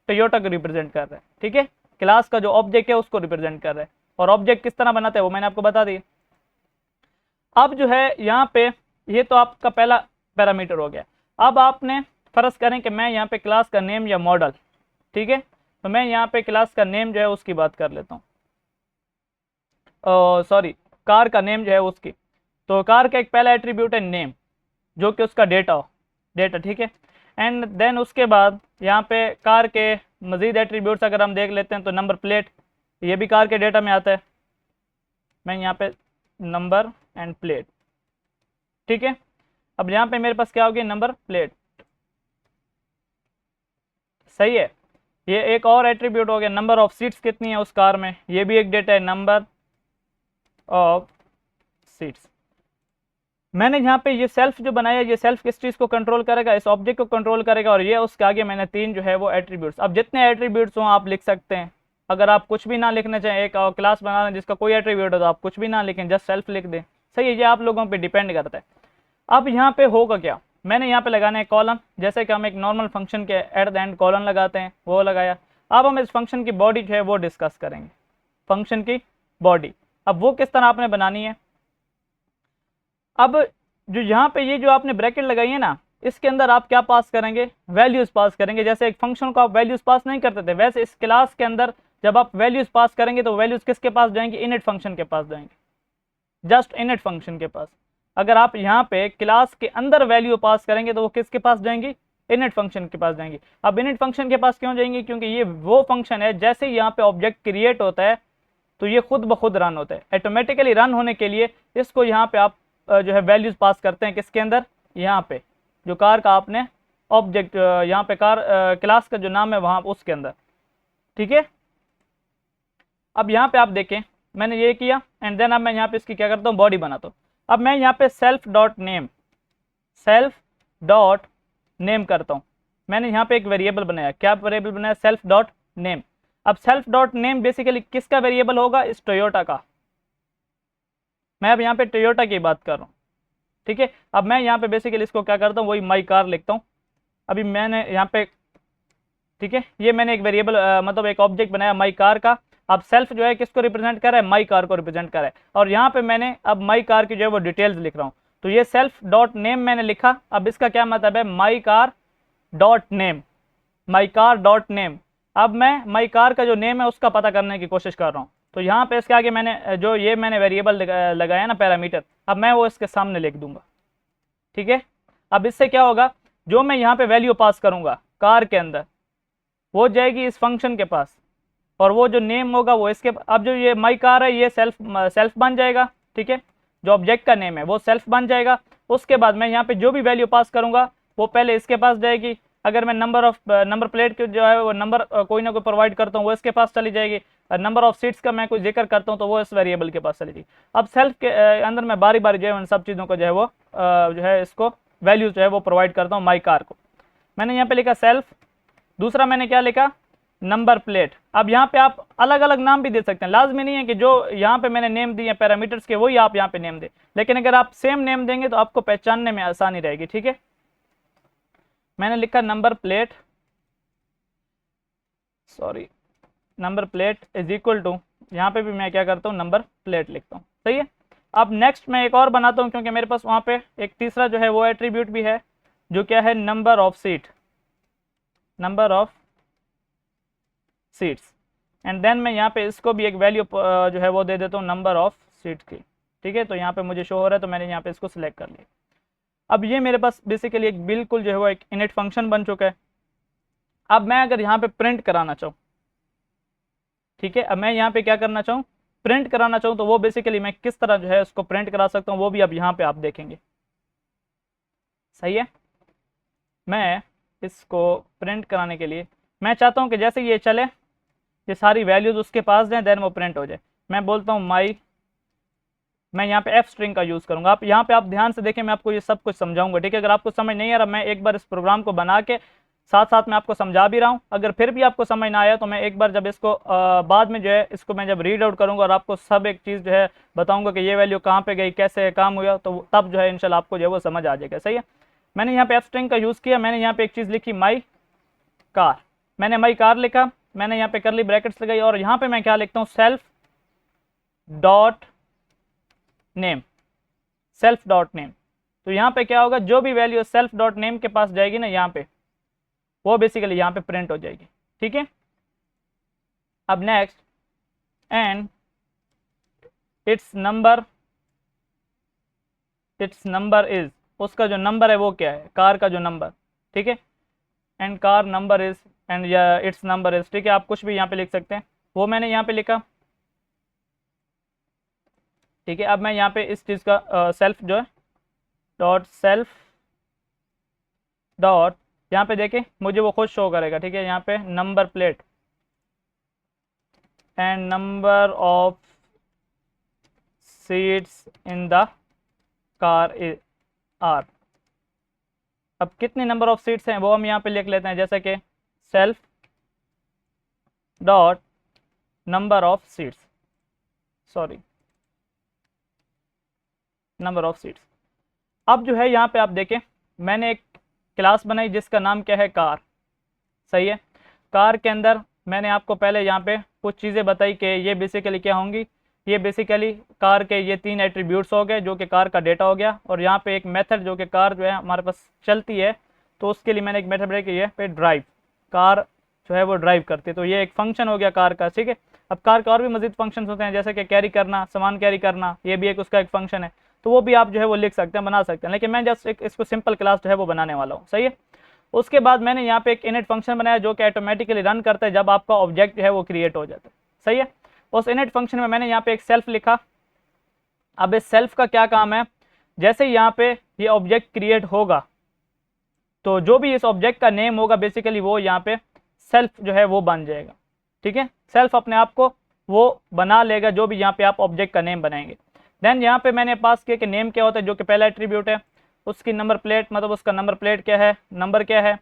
टोयोटा को रिप्रेजेंट कर रहा है, ठीक है। क्लास का जो ऑब्जेक्ट है उसको रिप्रेजेंट कर रहा है। और ऑब्जेक्ट किस तरह बनाता है वो मैंने आपको बता दी। अब जो है यहाँ पे ये तो आपका पहला पैरामीटर हो गया। अब आपने फर्ज करें कि मैं यहाँ पे क्लास का नेम या मॉडल, ठीक है, तो मैं यहाँ पे क्लास का नेम जो है उसकी बात कर लेता हूँ, सॉरी कार का नेम जो है उसकी। तो कार का एक पहला एट्रीब्यूट है नेम, जो कि उसका डेटा, ठीक है। एंड देन उसके बाद यहाँ पे कार के मज़ीद एट्रीब्यूट्स अगर हम देख लेते हैं तो नंबर प्लेट, ये भी कार के डेटा में आता है। मैं यहाँ पे नंबर एंड प्लेट, ठीक है। अब यहाँ पे मेरे पास क्या होगी, नंबर प्लेट, सही है। ये एक और एट्रीब्यूट हो गया, नंबर ऑफ सीट्स कितनी है उस कार में, ये भी एक डेटा है, नंबर ऑफ सीट्स। मैंने यहाँ पे ये सेल्फ जो बनाया, ये सेल्फ किस चीज़ को कंट्रोल करेगा, इस ऑब्जेक्ट को कंट्रोल करेगा। और ये उसके आगे मैंने 3 जो है वो एट्रीब्यूट्स, अब जितने एट्रीब्यूट्स हों आप लिख सकते हैं। अगर आप कुछ भी ना लिखना चाहें, एक क्लास बनाना जिसका कोई एट्रीब्यूट हो तो आप कुछ भी ना लिखें, जस्ट सेल्फ लिख दें, सही है। ये आप लोगों पे डिपेंड करता है। अब यहाँ पे होगा क्या, मैंने यहाँ पे लगाना है कॉलम, जैसे कि हम एक नॉर्मल फंक्शन के एट द एंड कॉलम लगाते हैं, वो लगाया। अब हम इस फंक्शन की बॉडी जो है वो डिस्कस करेंगे, फंक्शन की बॉडी। अब वो किस तरह आपने बनानी है, अब जो यहाँ पे ये जो आपने ब्रैकेट लगाई है ना, इसके अंदर आप क्या पास करेंगे, वैल्यूज़ पास करेंगे। जैसे एक फंक्शन को आप वैल्यूज़ पास नहीं करते थे, वैसे इस क्लास के अंदर जब आप वैल्यूज़ पास करेंगे तो वैल्यूज़ किसके पास जाएंगे, इनिट फंक्शन के पास जाएंगे, जस्ट इनिट फंक्शन के पास। अगर आप यहाँ पे क्लास के अंदर वैल्यू पास करेंगे तो वो किसके पास जाएंगी, इनिट फंक्शन के पास जाएंगी। अब इनिट फंक्शन के पास क्यों जाएंगी, क्योंकि ये वो फंक्शन है जैसे ही यहाँ पे ऑब्जेक्ट क्रिएट होता है तो ये खुद ब खुद रन होता है। ऑटोमेटिकली रन होने के लिए इसको यहाँ पे आप जो है वैल्यूज़ पास करते हैं, किसके अंदर, यहाँ पे जो कार का आपने ऑब्जेक्ट, यहाँ पे कार क्लास का जो नाम है वहाँ उसके अंदर, ठीक है। अब यहाँ पे आप देखें मैंने ये किया, एंड देन अब मैं यहाँ पे इसकी क्या करता हूँ, बॉडी बनाता हूँ। अब मैं यहाँ पे सेल्फ डॉट नेम करता हूँ। मैंने यहाँ पे एक वेरिएबल बनाया, क्या वेरिएबल बनाया, सेल्फ डॉट नेम। अब सेल्फ डॉट नेम बेसिकली किसका वेरिएबल होगा, इस टोयोटा का। मैं अब यहाँ पे टोयोटा की बात कर रहा हूँ, ठीक है। अब मैं यहाँ पे बेसिकली इसको क्या करता हूँ, वही माई कार लिखता हूँ। अभी मैंने यहाँ पे, ठीक है, ये मैंने एक वेरिएबल मतलब एक ऑब्जेक्ट बनाया माई कार का। अब सेल्फ जो है किसको रिप्रेजेंट कर रहा है, माई कार को रिप्रेजेंट कर रहा है। और यहाँ पे मैंने अब माई कार की जो है वो डिटेल्स लिख रहा हूँ। तो ये सेल्फ डॉट नेम मैंने लिखा। अब इसका क्या मतलब है, my car dot name, my car dot name. अब मैं माई कार का जो नेम है उसका पता करने की कोशिश कर रहा हूँ। तो यहाँ पे इसके आगे मैंने जो ये मैंने वेरिएबल लगाया ना पैरामीटर, अब मैं वो इसके सामने लिख दूंगा, ठीक है। अब इससे क्या होगा, जो मैं यहाँ पे वैल्यू पास करूँगा कार के अंदर वो जाएगी इस फंक्शन के पास, और वो जो नेम होगा वो इसके। अब जो ये माई कार है ये सेल्फ बन जाएगा, ठीक है, जो ऑब्जेक्ट का नेम है वो सेल्फ बन जाएगा। उसके बाद मैं यहाँ पे जो भी वैल्यू पास करूँगा वो पहले इसके पास जाएगी। अगर मैं नंबर प्लेट के जो है वो नंबर कोई ना कोई प्रोवाइड करता हूँ वो इसके पास चली जाएगी। नंबर ऑफ सीट्स का मैं कोई जिक्र करता हूँ तो वो इस वेरिएबल के पास चली जाएगी। अब सेल्फ के अंदर मैं बारी बारी जो है उन सब चीज़ों को जो है वो जो है इसको वैल्यू जो है वो प्रोवाइड करता हूँ माई कार को। मैंने यहाँ पे लिखा सेल्फ, दूसरा मैंने क्या लिखा, नंबर प्लेट। अब यहाँ पे आप अलग अलग नाम भी दे सकते हैं, लाजमी नहीं है कि जो यहाँ पे मैंने नेम दिए पैरामीटर्स के वही आप यहाँ पे नेम दें, लेकिन अगर आप सेम नेम देंगे तो आपको पहचानने में आसानी रहेगी। ठीक है, मैंने लिखा number plate, sorry number plate is equal to, यहाँ पे भी मैं क्या करता हूँ नंबर प्लेट लिखता हूँ। सही है। अब नेक्स्ट मैं एक और बनाता हूँ क्योंकि मेरे पास वहाँ पे एक तीसरा जो है वो एट्रीब्यूट भी है जो क्या है number of seat, number of seats. And then मैं यहाँ पे इसको भी एक वैल्यू जो है वो दे देता हूँ नंबर ऑफ सीट की। ठीक है, तो यहाँ पे मुझे शो हो रहा है तो मैंने यहाँ पे इसको सिलेक्ट कर लिया। अब ये मेरे पास बेसिकली एक बिल्कुल जो है वो एक इनिट फंक्शन बन चुका है। अब मैं अगर यहाँ पे प्रिंट कराना चाहूँ, ठीक है, अब मैं यहाँ पे क्या करना चाहूँ, प्रिंट कराना चाहूँ, तो वो बेसिकली मैं किस तरह जो है उसको प्रिंट करा सकता हूँ वो भी अब यहाँ पे आप देखेंगे। सही है, मैं इसको प्रिंट कराने के लिए मैं चाहता हूँ कि जैसे ये चले, ये सारी वैल्यूज उसके पास जाए, देन वो प्रिंट हो जाए। मैं बोलता हूँ मैं यहाँ पे एफ स्ट्रिंग का यूज़ करूँगा। आप यहाँ पे आप ध्यान से देखें, मैं आपको ये सब कुछ समझाऊंगा। ठीक है, अगर आपको समझ नहीं आ रहा, मैं एक बार इस प्रोग्राम को बना के साथ साथ में आपको समझा भी रहा हूँ। अगर फिर भी आपको समझ ना आया तो मैं एक बार जब इसको बाद में जो है इसको मैं जब रीड आउट करूँगा और आपको सब एक चीज़ जो है बताऊँगा कि ये वैल्यू कहाँ पे गई, कैसे काम हुआ, तो तब जो है इंशाल्लाह आपको जो है वो समझ आ जाएगा। सही है, मैंने यहाँ पे एफ स्ट्रिंग का यूज़ किया। मैंने यहाँ पे एक चीज़ लिखी माई कार, मैंने माई कार लिखा, मैंने यहाँ पे करली ब्रैकेट्स लगाई और यहाँ पे मैं क्या लिखता हूँ, self dot name, self dot name. तो यहाँ पे क्या होगा, जो भी वैल्यू सेल्फ डॉट नेम के पास जाएगी ना यहाँ पे, वो बेसिकली यहाँ पे प्रिंट हो जाएगी। ठीक है, अब next, and its number is, उसका जो नंबर है वो क्या है, कार का जो नंबर। ठीक है, and car number is, and या इट्स नंबर इज। ठीक है, आप कुछ भी यहाँ पे लिख सकते हैं, वो मैंने यहाँ पे लिखा। ठीक है, अब मैं यहाँ पे इस चीज़ का सेल्फ जो है डॉट सेल्फ डॉट, यहाँ पे देखें मुझे वो खुद शो करेगा। ठीक है, यहाँ पे number plate and number of seats in the car are. अब कितने नंबर ऑफ सीट्स हैं वो हम यहाँ पे लिख लेते हैं, जैसे कि self dot number of seats, sorry number of seats. अब जो है यहाँ पे आप देखें मैंने एक क्लास बनाई जिसका नाम क्या है, कार। सही है, कार के अंदर मैंने आपको पहले यहाँ पे कुछ चीज़ें बताई कि ये बेसिकली क्या होंगी, ये बेसिकली कार के ये 3 एट्रीब्यूट्स हो गए जो कि कार का डेटा हो गया, और यहाँ पे एक मेथड जो कि कार जो है हमारे पास चलती है, तो उसके लिए मैंने एक मेथड बनाई कि ये पे ड्राइव, कार जो है वो ड्राइव करती है, तो ये एक फंक्शन हो गया कार का। ठीक है, अब कार का और भी मजीद फंक्शन होते हैं जैसे कि कैरी करना, सामान कैरी करना, ये भी एक उसका एक फंक्शन है, तो वो भी आप जो है वो लिख सकते हैं, बना सकते हैं, लेकिन मैं जस्ट एक इसको सिंपल क्लास जो है वो बनाने वाला हूँ। सही है, उसके बाद मैंने यहाँ पे एक इनिट फंक्शन बनाया जो कि ऑटोमेटिकली रन करता है जब आपका ऑब्जेक्ट जो है वो क्रिएट हो जाता है। सही है, उस इनिट फंक्शन में मैंने यहाँ पे एक सेल्फ लिखा। अब इस सेल्फ का क्या काम है, जैसे यहाँ पे ये ऑब्जेक्ट क्रिएट होगा तो जो भी इस ऑब्जेक्ट का नेम होगा बेसिकली वो यहाँ पे सेल्फ जो है वो बन जाएगा। ठीक है, सेल्फ अपने आप को वो बना लेगा जो भी यहाँ पे आप ऑब्जेक्ट का नेम बनाएंगे। देन यहाँ पे मैंने पास किया कि नेम क्या होता है, जो कि पहला एट्रीब्यूट है, उसकी नंबर प्लेट, मतलब उसका नंबर प्लेट क्या है, नंबर क्या है,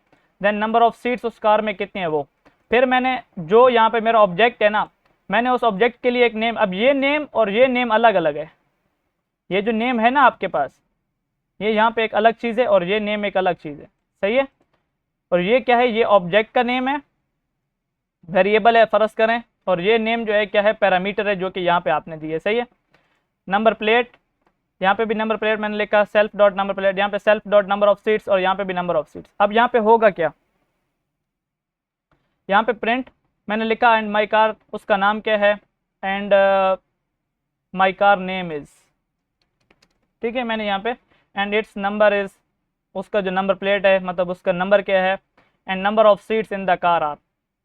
देन नंबर ऑफ सीट्स उस कार में कितनी है वो। फिर मैंने जो यहाँ पे मेरा ऑब्जेक्ट है ना, मैंने उस ऑब्जेक्ट के लिए एक नेम, अब ये नेम और ये नेम अलग अलग है, ये जो नेम है ना आपके पास, ये यहाँ पे एक अलग चीज़ है और ये नेम एक अलग चीज़ है। सही है, और ये क्या है, ये ऑब्जेक्ट का नेम है, वेरिएबल है फ़र्ज करें, और ये नेम जो है क्या है, पैरामीटर है जो कि यहाँ पे आपने दिए। सही है, नंबर प्लेट, यहाँ पे भी नंबर प्लेट मैंने लिखा सेल्फ डॉट नंबर प्लेट, यहाँ पे self dot number of seats, और यहाँ पे भी नंबर ऑफ सीट्स। अब यहाँ पे होगा क्या, यहाँ पे प्रिंट मैंने लिखा एंड माई कार, उसका नाम क्या है, and my car name is. ठीक है, मैंने यहाँ पे एंड इट्स नंबर इज़, उसका जो नंबर प्लेट है मतलब उसका नंबर क्या है, and number of seats in the car are.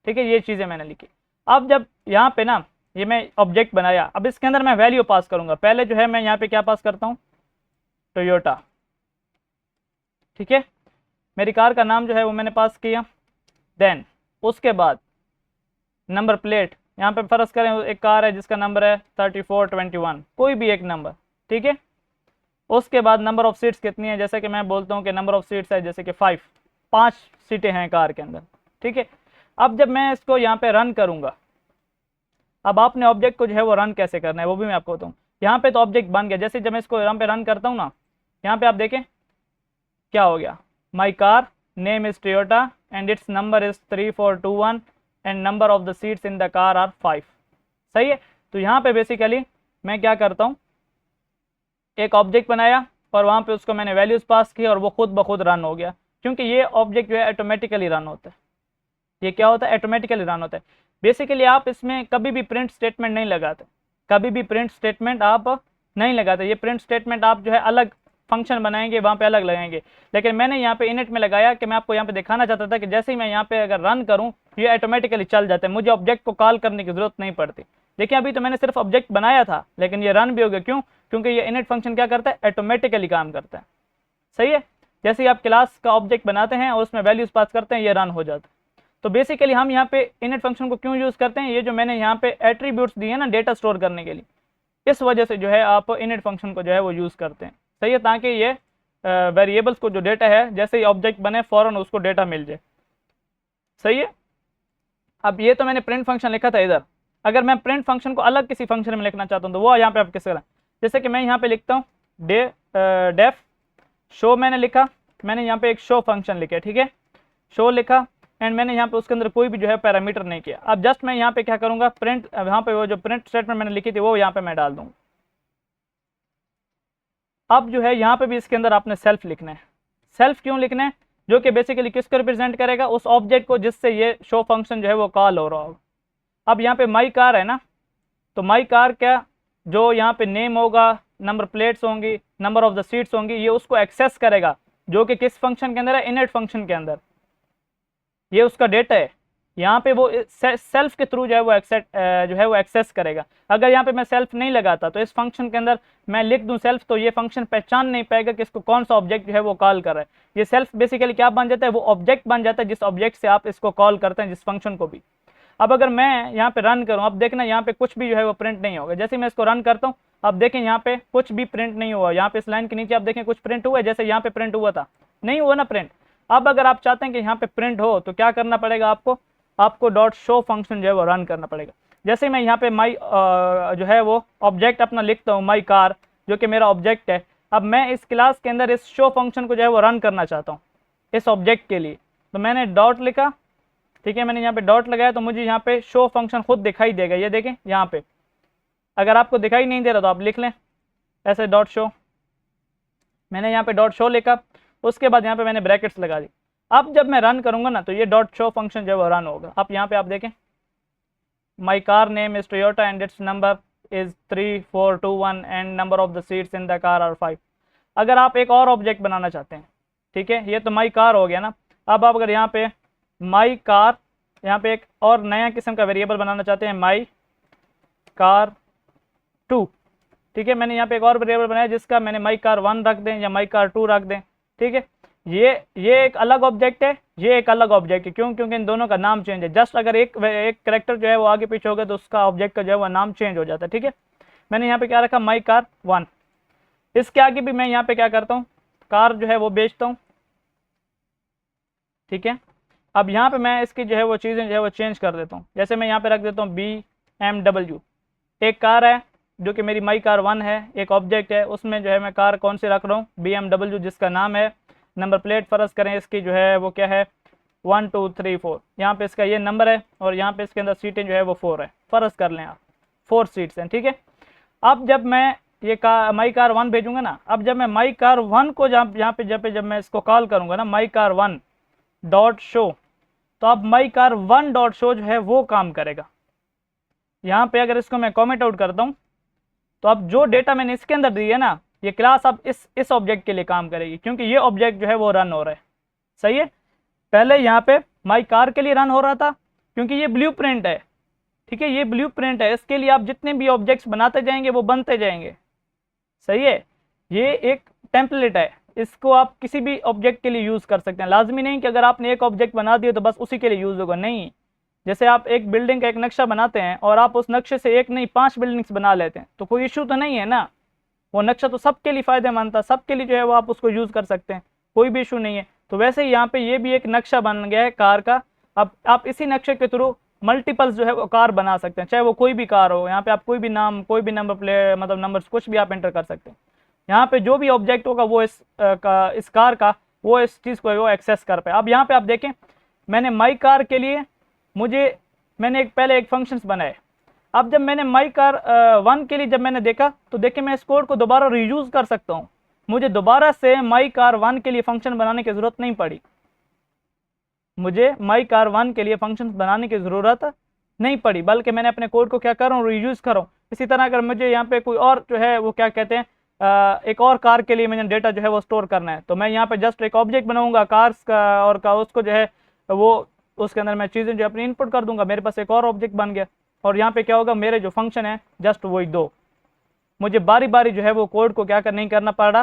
ठीक है, ये चीज़ें मैंने लिखी। अब जब यहाँ पे ना ये मैं ऑब्जेक्ट बनाया, अब इसके अंदर मैं वैल्यू पास करूँगा। पहले जो है मैं यहाँ पे क्या पास करता हूँ, टोयोटा। ठीक है, मेरी कार का नाम जो है वो मैंने पास किया, देन उसके बाद नंबर प्लेट, यहाँ पे फर्ज करें एक कार है जिसका नंबर है 3421, कोई भी एक नंबर, ठीक है। उसके बाद नंबर ऑफ सीट्स कितनी है, जैसे कि मैं बोलता हूँ कि नंबर ऑफ सीट्स है जैसे कि 5 सीटें हैं कार के अंदर, ठीक है। अब जब मैं इसको यहाँ पे रन करूँगा, अब आपने ऑब्जेक्ट को जो है वो रन कैसे करना है वो भी मैं आपको बताऊँ। यहाँ पे तो ऑब्जेक्ट बन गया, जैसे जब मैं इसको यहाँ पे रन करता हूँ ना, यहाँ पे आप देखें क्या हो गया, my car name is Toyota and its number is 3421 and number of the seats in the car are 5। सही है। तो यहाँ पे बेसिकली मैं क्या करता हूँ, एक ऑब्जेक्ट बनाया और वहाँ पे उसको मैंने वैल्यूज़ पास की और वो खुद ब खुद रन हो गया, क्योंकि ये ऑब्जेक्ट जो है ऑटोमेटिकली रन होता है। ये क्या होता है, ऑटोमेटिकली रन होता है। बेसिकली आप इसमें कभी भी प्रिंट स्टेटमेंट नहीं लगाते, कभी भी प्रिंट स्टेटमेंट आप नहीं लगाते। ये प्रिंट स्टेटमेंट आप जो है अलग फंक्शन बनाएंगे, वहाँ पे अलग लगाएंगे, लेकिन मैंने यहाँ पे इनिट में लगाया कि मैं आपको यहाँ पे दिखाना चाहता था कि जैसे ही मैं यहाँ पे अगर रन करूँ ये ऑटोमेटिकली चल जाता है, मुझे ऑब्जेक्ट को कॉल करने की जरूरत नहीं पड़ती। देखिए अभी तो मैंने सिर्फ ऑब्जेक्ट बनाया था लेकिन ये रन भी हो गया, क्यों, क्योंकि ये इनिट फंक्शन क्या करता है, ऑटोमेटिकली काम करता है। सही है। जैसे ही आप क्लास का ऑब्जेक्ट बनाते हैं और उसमें वैल्यूज पास करते हैं, ये रन हो जाता है। तो बेसिकली हम यहाँ पे इनिट फंक्शन को क्यों यूज़ करते हैं, ये जो मैंने यहाँ पे एट्रीब्यूट्स दिए ना डेटा स्टोर करने के लिए, इस वजह से जो है आप इनिट फंक्शन को जो है वो यूज़ करते हैं। सही है, ताकि ये वेरिएबल्स को जो डेटा है जैसे ही ऑब्जेक्ट बने फ़ौरन उसको डेटा मिल जाए। सही है। अब ये तो मैंने प्रिंट फंक्शन लिखा था इधर, अगर मैं प्रिंट फंक्शन को अलग किसी फंक्शन में लिखना चाहता हूँ तो वो यहाँ पे आप किस तरह, जैसे कि मैं यहाँ पे लिखता हूँ डेफ शो, मैंने लिखा, मैंने यहाँ पे एक शो फंक्शन लिखा, ठीक है, शो लिखा एंड मैंने यहाँ पे उसके अंदर कोई भी जो है पैरामीटर नहीं किया। अब जस्ट मैं यहाँ पे क्या करूँगा, प्रिंट, यहाँ पे वो जो प्रिंट स्टेटमेंट मैंने लिखी थी वो यहाँ पे मैं डाल दूँगा। अब जो है यहाँ पे भी इसके अंदर आपने सेल्फ लिखना है। सेल्फ क्यों लिखना है, जो कि बेसिकली किसको रिप्रेजेंट करेगा, उस ऑब्जेक्ट को जिससे ये शो फंक्शन जो है वो कॉल हो रहा होगा। अब यहाँ पे माई कार है ना, तो माई कार क्या, जो यहाँ पे नेम होगा, नंबर प्लेट्स होंगी, नंबर ऑफ द सीट्स होंगी, ये उसको एक्सेस करेगा, जो कि किस फंक्शन के अंदर है, इनिट फंक्शन के अंदर। ये उसका डेटा है, यहाँ पे वो सेल्फ के थ्रू जो है वो एक्सेस करेगा। अगर यहाँ पे मैं सेल्फ नहीं लगाता तो इस फंक्शन के अंदर मैं लिख दूं सेल्फ, तो ये फंक्शन पहचान नहीं पाएगा कि इसको कौन सा ऑब्जेक्ट जो है वो कॉल कर रहा है। ये सेल्फ बेसिकली क्या बन जाता है, वो ऑब्जेक्ट बन जाता है जिस ऑब्जेक्ट से आप इसको कॉल करते हैं, जिस फंक्शन को भी। अब अगर मैं यहाँ पे रन करूँ, अब देखना यहाँ पे कुछ भी जो है वो प्रिंट नहीं होगा। जैसे मैं इसको रन करता हूँ, अब देखें यहाँ पे कुछ भी प्रिंट नहीं हुआ। यहाँ पे इस लाइन के नीचे आप देखें कुछ प्रिंट हुआ है, जैसे यहाँ पे प्रिंट हुआ था, नहीं हुआ ना प्रिंट। अब अगर आप चाहते हैं कि यहाँ पे प्रिंट हो तो क्या करना पड़ेगा आपको डॉट शो फंक्शन जो है वो रन करना पड़ेगा। जैसे मैं यहाँ पे माई जो है वो ऑब्जेक्ट अपना लिखता हूँ, माई कार जो कि मेरा ऑब्जेक्ट है। अब मैं इस क्लास के अंदर इस शो फंक्शन को जो है वो रन करना चाहता हूँ इस ऑब्जेक्ट के लिए, तो मैंने डॉट लिखा, ठीक है, मैंने यहाँ पे डॉट लगाया तो मुझे यहाँ पे शो फंक्शन खुद दिखाई देगा। ये देखें यहाँ पे, अगर आपको दिखाई नहीं दे रहा तो आप लिख लें ऐसे डॉट शो। मैंने यहाँ पे डॉट शो लिखा, उसके बाद यहाँ पे मैंने ब्रैकेट्स लगा दी। अब जब मैं रन करूँगा ना तो ये डॉट शो फंक्शन जो है वो रन होगा। अब यहाँ पे आप देखें, my car name is Toyota and its number is 3421 and number of the seats in the car are 5। अगर आप एक और ऑब्जेक्ट बनाना चाहते हैं, ठीक है, ये तो माई कार हो गया ना। अब आप अगर यहाँ पे माई कार, यहाँ पे एक और नया किस्म का वेरिएबल बनाना चाहते हैं, माई कार 2, ठीक है, मैंने यहाँ पे एक और वेरिएबल बनाया जिसका मैंने माई कार 1 रख दें या माई कार 2 रख दें, ठीक है। ये एक अलग ऑब्जेक्ट है, ये एक अलग ऑब्जेक्ट है, क्यों, क्योंकि इन दोनों का नाम चेंज है। जस्ट अगर एक कैरेक्टर जो है वो आगे पीछे हो गया तो उसका ऑब्जेक्ट का जो है वो नाम चेंज हो जाता है, ठीक है। मैंने यहाँ पे क्या रखा, माई कार 1। इसके आगे भी मैं यहाँ पे क्या करता हूँ, कार जो है वो बेचता हूँ, ठीक है। अब यहाँ पे मैं इसकी जो है वो चीज़ें जो है वो चेंज कर देता हूँ। जैसे मैं यहाँ पे रख देता हूँ BMW, एक कार है जो कि मेरी माई कार 1 है, एक ऑब्जेक्ट है, उसमें जो है मैं कार कौन सी रख रहा हूँ, BMW, जिसका नाम है। नंबर प्लेट फ़र्ज़ करें इसकी जो है वो क्या है, 1 2 3 4, यहाँ पे इसका ये नंबर है और यहाँ पे इसके अंदर सीटें जो है वो 4 है, फ़र्ज़ कर लें आप 4 सीट्स हैं, ठीक है। अब जब मैं ये माई कार 1 भेजूँगा ना, अब जब मैं माई कार 1 को यहाँ पे जब मैं इसको कॉल करूँगा ना, माई कार 1 डॉट शो, तो अब माई कार 1 डॉट शो जो है वो काम करेगा। यहाँ पे अगर इसको मैं कमेंट आउट करता हूँ तो अब जो डेटा मैंने इसके अंदर दी है ना, ये क्लास अब इस ऑब्जेक्ट के लिए काम करेगी, क्योंकि ये ऑब्जेक्ट जो है वो रन हो रहा है। सही है। पहले यहाँ पे माई कार के लिए रन हो रहा था क्योंकि ये ब्लूप्रिंट है, ठीक है, ये ब्लूप्रिंट है, इसके लिए आप जितने भी ऑब्जेक्ट्स बनाते जाएंगे वो बनते जाएंगे। सही है। ये एक टेम्पलेट है, इसको आप किसी भी ऑब्जेक्ट के लिए यूज़ कर सकते हैं। लाजमी नहीं कि अगर आपने एक ऑब्जेक्ट बना दिया तो बस उसी के लिए यूज़ होगा, नहीं। जैसे आप एक बिल्डिंग का एक नक्शा बनाते हैं और आप उस नक्शे से एक नहीं 5 बिल्डिंग्स बना लेते हैं तो कोई इशू तो नहीं है ना। वो नक्शा तो सबके लिए फ़ायदेमंद था, सबके लिए जो है वो आप उसको यूज़ कर सकते हैं, कोई भी इशू नहीं है। तो वैसे ही यहाँ पे ये भी एक नक्शा बन गया है कार का। अब आप इसी नक्शे के थ्रू मल्टीपल्स जो है वो कार बना सकते हैं, चाहे वो कोई भी कार हो। यहाँ पे आप कोई भी नाम, कोई भी नंबर प्लेट, मतलब नंबर्स कुछ भी आप एंटर कर सकते हैं। यहाँ पे जो भी ऑब्जेक्ट होगा वो इस कार का वो इस चीज़ को वो एक्सेस कर पाए। अब यहाँ पे आप देखें, मैंने माई कार के लिए मैंने पहले एक फंक्शंस बनाए। अब जब मैंने माई कार 1 के लिए जब मैंने देखा तो देखिए मैं इस कोड को दोबारा रीयूज कर सकता हूँ। मुझे दोबारा से माई कार 1 के लिए फंक्शन बनाने की ज़रूरत नहीं पड़ी। मुझे माई कार 1 के लिए फंक्शन बनाने की ज़रूरत नहीं पड़ी, बल्कि मैंने अपने कोड को क्या कर रहा हूँ, रीयूज़ कर रहा हूँ। इसी तरह अगर मुझे यहाँ पे कोई और जो है वो क्या कहते हैं, एक और कार के लिए मैंने डेटा जो है वो स्टोर करना है, तो मैं यहाँ पे जस्ट एक ऑब्जेक्ट बनाऊंगा कार्स का, और का उसको जो है वो उसके अंदर मैं चीज़ें जो अपनी इनपुट कर दूंगा, मेरे पास एक और ऑब्जेक्ट बन गया। और यहाँ पे क्या होगा, मेरे जो फंक्शन है जस्ट वही 2। मुझे बारी बारी जो है वो कोड को क्या नहीं करना पड़ रहा,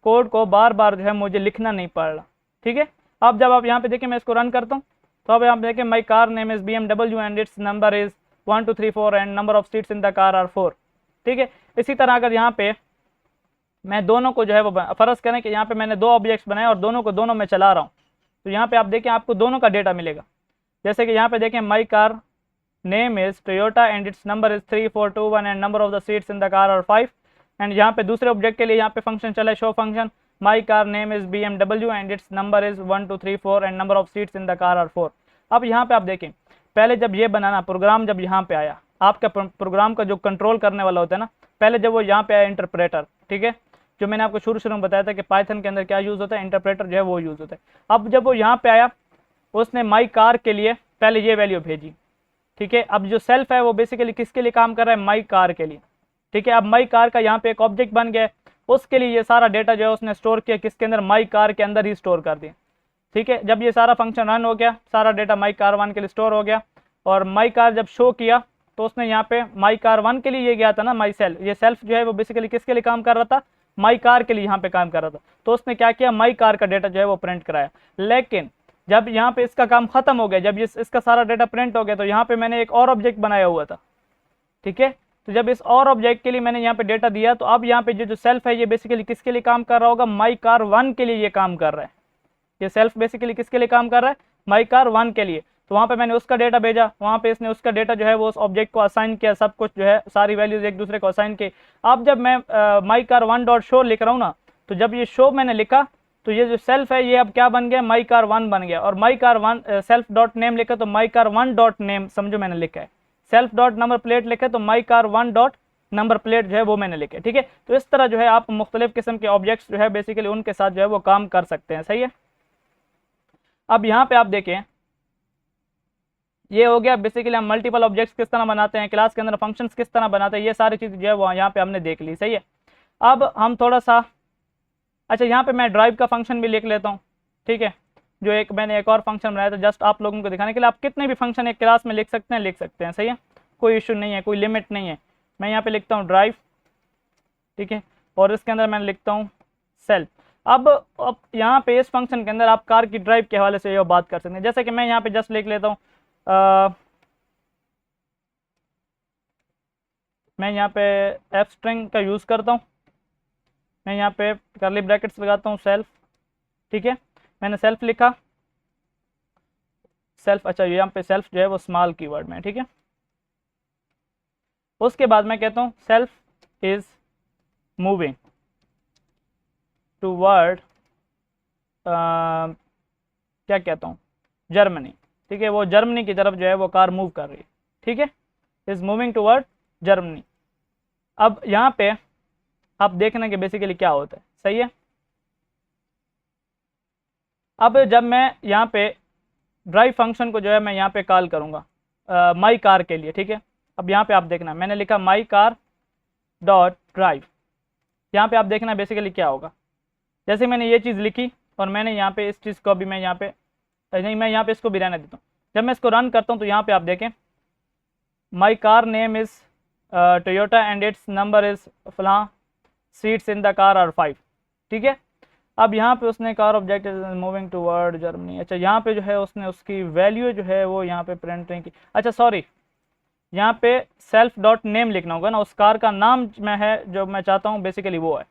कोड को बार बार जो है मुझे लिखना नहीं पड़ रहा। ठीक है। अब जब आप यहाँ पे देखें, मैं इसको रन करता हूँ तो अब आप देखें my car name is BMW and its number is 1 2 3 4 and number of seats in the car are 4। ठीक है। इसी तरह अगर यहाँ पे मैं दोनों को जो है वो फ़र्ज़ करें कि यहाँ पे मैंने 2 ऑब्जेक्ट्स बनाए और दोनों को दोनों में चला रहा हूँ, तो यहाँ पे आप देखें आपको दोनों का डेटा मिलेगा। जैसे कि यहाँ पे देखें my car name is Toyota and its number is 3 4 2 1 and number of the seats in the car are 5। And यहाँ पे दूसरे ऑब्जेक्ट के लिए यहाँ पे फंक्शन चला है show function, my car name is BMW and its number is 1 2 3 4 and number of seats in the car are 4। अब यहाँ पे आप देखें, पहले जब ये बनाना प्रोग्राम, जब यहाँ पे आया आपका प्रोग्राम का जो कंट्रोल करने वाला होता है ना, पहले जब वो यहाँ पे आया इंटरप्रेटर, ठीक है, जो मैंने आपको शुरू में बताया था कि पाइथन के अंदर क्या यूज़ होता है, इंटरप्रेटर जो है वो यूज़ होता है। अब जब वो यहाँ पे आया, उसने माई कार के लिए पहले ये वैल्यू भेजी। ठीक है। अब जो सेल्फ है वो बेसिकली किसके लिए काम कर रहा है, माई कार के लिए। ठीक है। अब माई कार का यहाँ पे एक ऑब्जेक्ट बन गया, उसके लिए ये सारा डेटा जो है उसने स्टोर किया किसके अंदर, माई कार के अंदर ही स्टोर कर दिया। ठीक है। जब ये सारा फंक्शन रन हो गया, सारा डेटा माई कार 1 के लिए स्टोर हो गया, और माई कार जब शो किया तो उसने यहाँ पे माई कार 1 के लिए ये गया था ना माई सेल्फ, ये सेल्फ जो है वो बेसिकली किसके लिए काम कर रहा था, माई कार के लिए यहाँ पे काम कर रहा था। तो उसने क्या किया, माई कार का डेटा जो है वो प्रिंट कराया। लेकिन जब यहाँ पे इसका काम खत्म हो गया, जब इसका सारा डेटा प्रिंट हो गया, तो यहाँ पे मैंने एक और ऑब्जेक्ट बनाया हुआ था। ठीक है। तो जब इस और ऑब्जेक्ट के लिए मैंने यहाँ पे डेटा दिया, तो अब यहाँ पे जो सेल्फ है ये बेसिकली किसके लिए काम कर रहा होगा, माई कार 1 के लिए ये काम कर रहा है। ये सेल्फ बेसिकली किसके लिए काम कर रहा है, माई कार 1 के लिए। तो वहाँ पे मैंने उसका डेटा भेजा, वहाँ पे इसने उसका डेटा जो है वो उस ऑब्जेक्ट को असाइन किया, सब कुछ जो है सारी वैल्यूज एक दूसरे को असाइन की। अब जब मैं माई कार 1 डॉट शो लिख रहा हूँ ना, तो जब ये शो मैंने लिखा तो ये जो सेल्फ है ये अब क्या बन गया, माई कार 1 बन गया। और my car 1 self dot name लिखा तो माई कार 1 डॉट नेम समझो मैंने लिखा है, सेल्फ डॉट नंबर प्लेट लिखा तो my car 1 dot number plate जो है वो मैंने लिखे। ठीक है। तो इस तरह जो है आप मुख्तलिफ किस्म के ऑब्जेक्ट्स जो है बेसिकली उनके साथ जो है वो काम कर सकते हैं। सही है। अब यहाँ पे आप देखें, ये हो गया बेसिकली हम मल्टीपल ऑब्जेक्ट्स किस तरह बनाते हैं, क्लास के अंदर फंक्शंस किस तरह बनाते हैं, ये सारी चीज़ जो है वो यहाँ पे हमने देख ली। सही है। अब हम थोड़ा सा, अच्छा यहाँ पे मैं ड्राइव का फंक्शन भी लिख लेता हूँ। ठीक है। जो मैंने एक और फंक्शन बनाया था जस्ट आप लोगों को दिखाने के लिए। आप कितने भी फंक्शन एक क्लास में लिख सकते हैं। सही है, कोई इशू नहीं है, कोई लिमिट नहीं है। मैं यहाँ पे लिखता हूँ ड्राइव। ठीक है। और इसके अंदर मैं लिखता हूँ सेल्फ। अब यहाँ पे इस फंक्शन के अंदर आप कार की ड्राइव के हवाले से ये बात कर सकते हैं। जैसे कि मैं यहाँ पे जस्ट लिख लेता हूँ, मैं यहाँ पे एफ स्ट्रिंग का यूज़ करता हूँ, मैं यहाँ पे करली ब्रैकेट्स लगाता हूँ सेल्फ। ठीक है। मैंने सेल्फ लिखा, सेल्फ, अच्छा यहाँ पे सेल्फ जो है वो स्मॉल कीवर्ड में। ठीक है। उसके बाद मैं कहता हूँ सेल्फ इज मूविंग टूवर्ड, क्या कहता हूँ, जर्मनी। ठीक है। वो जर्मनी की तरफ जो है वो कार मूव कर रही है। ठीक है। Is moving toward Germany. अब यहाँ पे आप देखना कि बेसिकली क्या होता है। सही है। अब जब मैं यहाँ पे ड्राइव फंक्शन को जो है मैं यहाँ पे कॉल करूँगा माई कार के लिए। ठीक है। अब यहाँ पे आप देखना, मैंने लिखा माई कार डॉट ड्राइव। यहाँ पे आप देखना बेसिकली क्या होगा, जैसे मैंने ये चीज़ लिखी और मैंने यहाँ पे इस चीज़ को भी मैं यहाँ पे नहीं, मैं यहाँ पे इसको भी रहने देता हूँ। जब मैं इसको रन करता हूँ तो यहाँ पे आप देखें my car name is Toyota and its number is फलां, seats in the car are 5। ठीक है। अब यहाँ पे उसने car object is moving toward Germany, अच्छा यहाँ पे जो है उसने उसकी वैल्यू जो है वो यहाँ पे प्रिंट नहीं की, अच्छा सॉरी, यहाँ पे सेल्फ डॉट नेम लिखना होगा ना, उस कार का नाम मैं है जो मैं चाहता हूँ बेसिकली वो है,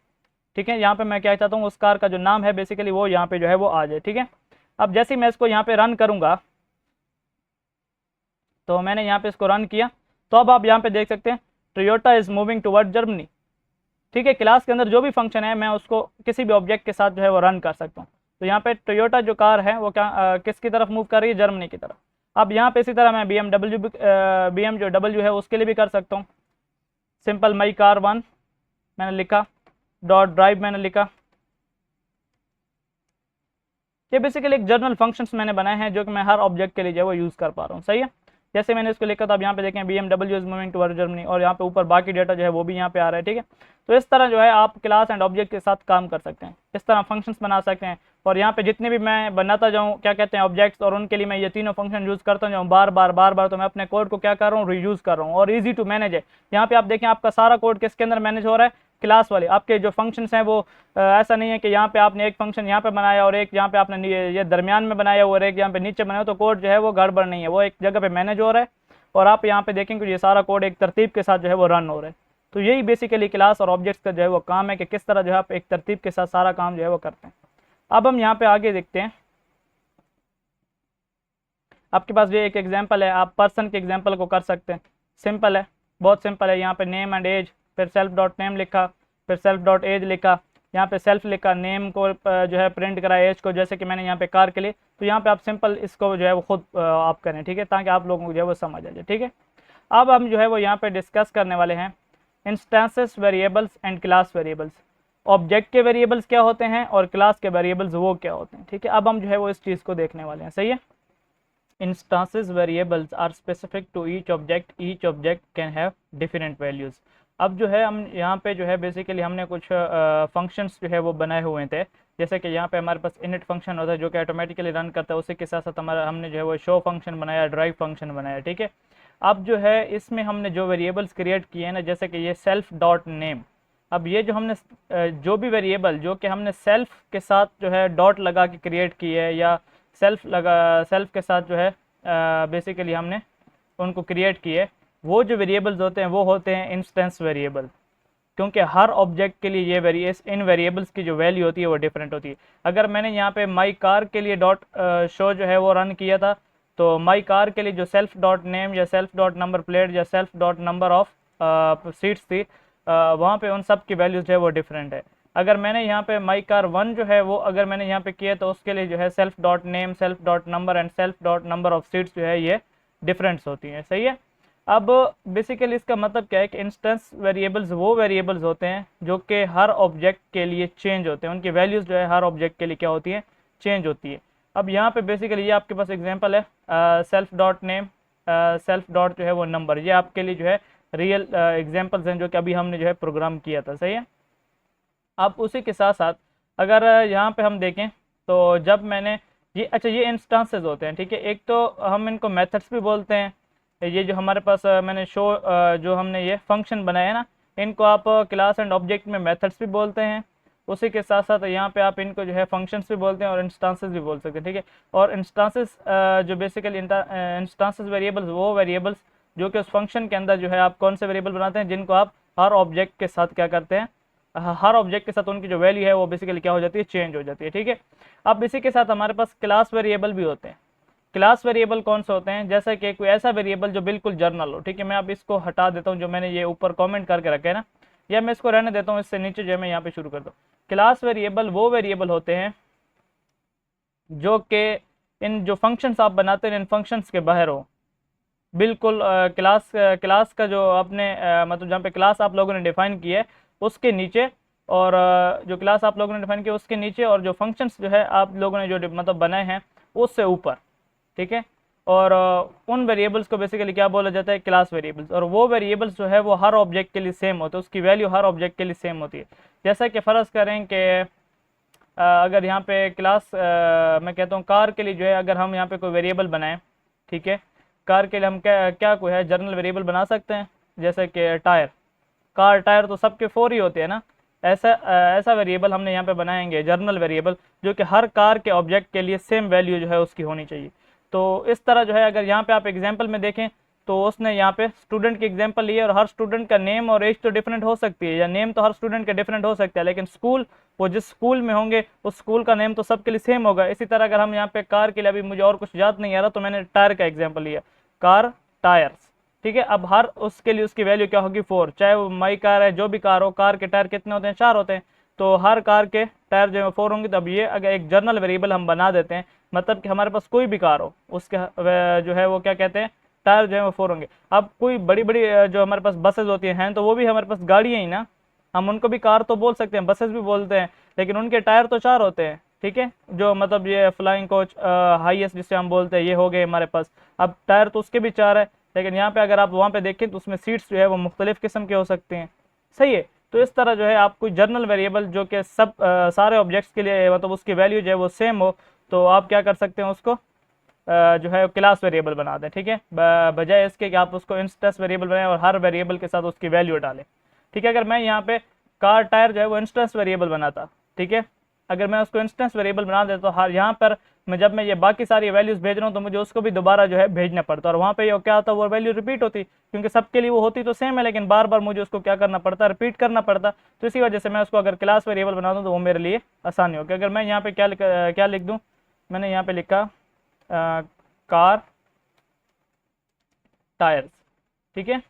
ठीक है। यहाँ पे मैं क्या चाहता हूँ, उस कार का जो नाम है बेसिकली वो यहाँ पे जो है वो आ जाए, ठीक है। अब जैसे ही मैं इसको यहाँ पे रन करूँगा, तो मैंने यहाँ पे इसको रन किया, तो अब आप यहाँ पे देख सकते हैं Toyota is moving toward Germany, ठीक है। क्लास के अंदर जो भी फंक्शन है मैं उसको किसी भी ऑब्जेक्ट के साथ जो है वो रन कर सकता हूँ। तो यहाँ पे टोयोटा जो कार है वो क्या किसकी तरफ मूव कर रही है, जर्मनी की तरफ। अब यहाँ पे इसी तरह मैं BM जो डब्ल्यू है उसके लिए भी कर सकता हूँ। सिंपल माई कार 1 मैंने लिखा, डॉट ड्राइव मैंने लिखा, ये बेसिकली एक जर्नल फंक्शंस मैंने बनाए हैं जो कि मैं हर ऑब्जेक्ट के लिए जो है वो यूज़ कर पा रहा हूँ, सही है। जैसे मैंने इसको लिखा था, अब यहाँ पे देखें BMW is moving toward Germany, और यहाँ पे ऊपर बाकी डेटा जो है वो भी यहाँ पे आ रहा है, ठीक है। तो इस तरह जो है आप क्लास एंड ऑब्जेक्ट के साथ काम कर सकते हैं, इस तरह फंक्शंस बना सकते हैं। और यहाँ पे जितने भी मैं बनाता जाऊँ क्या कहते हैं ऑब्जेक्ट्स, और उनके लिए मैं ये तीनों फंक्शन यूज़ करता जाऊँ बार बार, तो मैं अपने कोड को क्या कर रहा हूँ, रीयूज़ कर रहा हूँ, और ईजी टू मैनेज है। यहाँ पे आप देखें आपका सारा कोड किसके अंदर मैनेज हो रहा है, क्लास वाले। आपके जो फंक्शंस हैं वो ऐसा नहीं है कि यहाँ पे आपने एक फंक्शन यहाँ पे बनाया और एक यहाँ पे आपने ये दरमियान में बनाया और एक यहाँ पे नीचे बनाया, तो कोड जो है वो गड़बड़ नहीं है, वो एक जगह पे मैनेज हो रहा है। और आप यहाँ पे देखेंगे ये सारा कोड एक तरतीब के साथ जो है वो रन हो रहा है। तो यही बेसिकली क्लास और ऑब्जेक्ट्स का जो है वो काम है कि किस तरह जो है आप एक तरतीब के साथ सारा काम जो है वो करते हैं। अब हम यहाँ पे आगे देखते हैं, आपके पास ये एक एग्जाम्पल है, आप पर्सन के एग्जाम्पल को कर सकते हैं। सिंपल है, बहुत सिंपल है। यहाँ पे नेम एंड एज, फिर सेल्फ डॉट नेम लिखा, फिर सेल्फ डॉट एज लिखा, यहाँ पे सेल्फ लिखा, नेम को जो है प्रिंट करा, एज को जैसे कि मैंने यहाँ पे कार के लिए। तो यहाँ पे आप सिंपल इसको जो है वो खुद आप करें, ठीक है, ताकि आप लोगों को जो है वो समझ आ जाए, ठीक है। अब हम जो है वो यहाँ पे डिस्कस करने वाले हैं instances variables and class variables. Object के वेरिएबल्स क्या होते हैं और क्लास के वेरिएबल्स वो क्या होते हैं, ठीक है। अब हम जो है वो इस चीज़ को देखने वाले हैं, सही है। Instances variables are specific to each object. Each object can have different values. अब जो है हम यहाँ पे जो है बेसिकली हमने कुछ फंक्शंस जो है वो बनाए हुए थे, जैसे कि यहाँ पे हमारे पास इनिट फंक्शन होता है जो कि ऑटोमेटिकली रन करता है, उसी के साथ साथ हमारा हमने जो है वो शो फंक्शन बनाया, ड्राइव फंक्शन बनाया, ठीक है। अब जो है इसमें हमने जो वेरिएबल्स क्रिएट किए हैं ना, जैसे कि ये सेल्फ डॉट नेम, अब ये जो हमने जो भी वेरिएबल जो कि हमने सेल्फ के साथ जो है डॉट लगा के क्रिएट की है, या सेल्फ के साथ जो है बेसिकली हमने उनको क्रिएट किए, वो जो वेरिएबल्स होते हैं वो होते हैं इंस्टेंस वेरिएबल, क्योंकि हर ऑब्जेक्ट के लिए ये इन वेरिएबल्स की जो वैल्यू होती है वो डिफरेंट होती है। अगर मैंने यहाँ पे माई कार के लिए डॉट शो जो है वो रन किया था, तो माई कार के लिए जो सेल्फ डॉट नेम या सेल्फ डॉट नंबर प्लेट या self dot number of seats थी, वहाँ पे उन सब की वैल्यूज जो है वो डिफरेंट है। अगर मैंने यहाँ पे माई कार 1 जो है वो अगर मैंने यहाँ पे किया, तो उसके लिए जो है self dot name, self dot number and self dot number of seats जो है ये डिफरेंट्स होती हैं, सही है। अब बेसिकली इसका मतलब क्या है कि इंस्टेंस वेरिएबल्स वो वेरिएबल्स होते हैं जो कि हर ऑब्जेक्ट के लिए चेंज होते हैं, उनकी वैल्यूज़ जो है हर ऑब्जेक्ट के लिए क्या होती है, चेंज होती है। अब यहाँ पे बेसिकली ये आपके पास एग्जांपल है self dot name, self dot जो है वो नंबर, ये आपके लिए जो है रियल एग्जांपल्स हैं जो कि अभी हमने जो है प्रोग्राम किया था, सही है। अब उसी के साथ साथ अगर यहाँ पे हम देखें, तो जब मैंने ये अच्छा ये इंस्टांसेस होते हैं, ठीक है। एक तो हम इनको मेथड्स भी बोलते हैं, ये जो हमारे पास मैंने शो जो हमने ये फंक्शन बनाया है ना, इनको आप क्लास एंड ऑब्जेक्ट में मेथड्स भी बोलते हैं। उसी के साथ साथ यहाँ पे आप इनको जो है फंक्शंस भी बोलते हैं और इंस्टांसेस भी बोल सकते हैं, ठीक है। और इंस्टांसेस जो बेसिकली इंस्टांसेस वेरिएबल्स वो वेरिएबल्स जो कि उस फंक्शन के अंदर जो है आप कौन से वेरिएबल बनाते हैं, जिनको आप हर ऑब्जेक्ट के साथ क्या करते हैं, हर ऑब्जेक्ट के साथ उनकी जो वैल्यू है वो बेसिकली क्या हो जाती है, चेंज हो जाती है, ठीक है। अब इसी के साथ हमारे पास क्लास वेरिएबल भी होते हैं। क्लास वेरिएबल कौन से होते हैं, जैसा कि कोई ऐसा वेरिएबल जो बिल्कुल जर्नल हो, ठीक है। मैं अब इसको हटा देता हूँ, जो मैंने ये ऊपर कमेंट करके रखे है ना, या मैं इसको रहने देता हूँ, इससे नीचे जो है मैं यहाँ पे शुरू करता हूँ। क्लास वेरिएबल वो वेरिएबल होते हैं जो कि इन जो फंक्शंस आप बनाते हैं इन फंक्शंस के बाहर हो, बिल्कुल क्लास का जो आपने मतलब जहाँ पे क्लास आप लोगों ने डिफाइन की है उसके नीचे, और जो क्लास आप लोगों ने डिफाइन किया उसके नीचे, और जो फंक्शंस जो है आप लोगों ने जो मतलब बनाए हैं उससे ऊपर, ठीक है। और उन वेरिएबल्स को बेसिकली क्या बोला जाता है, क्लास वेरिएबल्स। और वो वेरिएबल्स जो है वो हर ऑब्जेक्ट के लिए सेम होते हैं, उसकी वैल्यू हर ऑब्जेक्ट के लिए सेम होती है। जैसा कि फ़र्ज़ करें कि अगर यहाँ पे क्लास मैं कहता हूँ कार के लिए जो है अगर हम यहाँ पे कोई वेरिएबल बनाएं, ठीक है, कार के लिए हम क्या क्या कोई है जनरल वेरिएबल बना सकते हैं, जैसे कि टायर, कार टायर तो सबके 4 ही होते हैं ना, ऐसा वेरिएबल हमने यहाँ पे बनाएंगे जर्नल वेरिएबल, जो कि हर कार के ऑब्जेक्ट के लिए सेम वैल्यू जो है उसकी होनी चाहिए। तो इस तरह जो है, अगर यहाँ पे आप एग्जाम्पल में देखें तो उसने यहाँ पे स्टूडेंट की एग्जाम्पल ली है, और हर स्टूडेंट का नेम और एज तो डिफरेंट हो सकती है, या नेम तो हर स्टूडेंट का डिफरेंट हो सकता है, लेकिन स्कूल, वो जिस स्कूल में होंगे उस स्कूल का नेम तो सबके लिए सेम होगा। इसी तरह अगर हम यहाँ पे कार के लिए, अभी मुझे और कुछ याद नहीं आ रहा तो मैंने टायर का एग्जाम्पल लिया, कार टायर्स, ठीक है। अब हर उसके लिए उसकी वैल्यू क्या होगी 4, चाहे वो माई कार है, जो भी कार हो, कार के टायर कितने होते हैं 4 होते हैं, तो हर कार के टायर जो है 4 होंगे। तो अब ये अगर एक जर्नल वेरिएबल हम बना देते हैं, मतलब कि हमारे पास कोई भी कार हो उसके जो है वो क्या कहते हैं, टायर जो है वो 4 होंगे। अब कोई बड़ी बड़ी जो हमारे पास बसेज होती हैं, तो वो भी हमारे पास गाड़ियाँ ही ना, हम उनको भी कार तो बोल सकते हैं, बसेस भी बोलते हैं, लेकिन उनके टायर तो 4 होते हैं, ठीक है। जो मतलब ये फ्लाइंग कोच हाईएस्ट जिसे हम बोलते हैं, ये हो गए हमारे पास। अब टायर तो उसके भी 4 है, लेकिन यहाँ पे अगर आप वहाँ पे देखें तो उसमें सीट्स जो है वो मुख्तलिफ किस्म के हो सकते हैं, सही है। तो इस तरह जो है आप कोई जर्नल वेरिएबल जो कि सब सारे ऑब्जेक्ट्स के लिए मतलब उसकी वैल्यू जो है वो सेम हो, तो आप क्या कर सकते हैं, उसको जो है क्लास वेरिएबल बना दें, ठीक है, बजाय इसके कि आप उसको इंस्टेंस वेरिएबल बनाएं और हर वेरिएबल के साथ उसकी वैल्यू डालें, ठीक है। अगर मैं यहाँ पे कार टायर जो है वो इंस्टेंस वेरिएबल बनाता, ठीक है, अगर मैं उसको इंस्टेंस वेरिएबल बना देता तो हर यहाँ पर जब मैं ये बाकी सारी वैल्यूज भेज रहा हूँ तो मुझे उसको भी दोबारा जो है भेजना पड़ता, और वहाँ पे ये क्या होता है, वो वैल्यू रिपीट होती, क्योंकि सबके लिए वो होती तो सेम है, लेकिन बार बार मुझे उसको क्या करना पड़ता, रिपीट करना पड़ता। तो इसी वजह से मैं उसको अगर क्लास वेरिएबल बना दूँ तो वो मेरे लिए आसानी होगी। अगर मैं यहाँ पे क्या लिख दूँ, मैंने यहाँ पे लिखा कार टायर्स, ठीक है,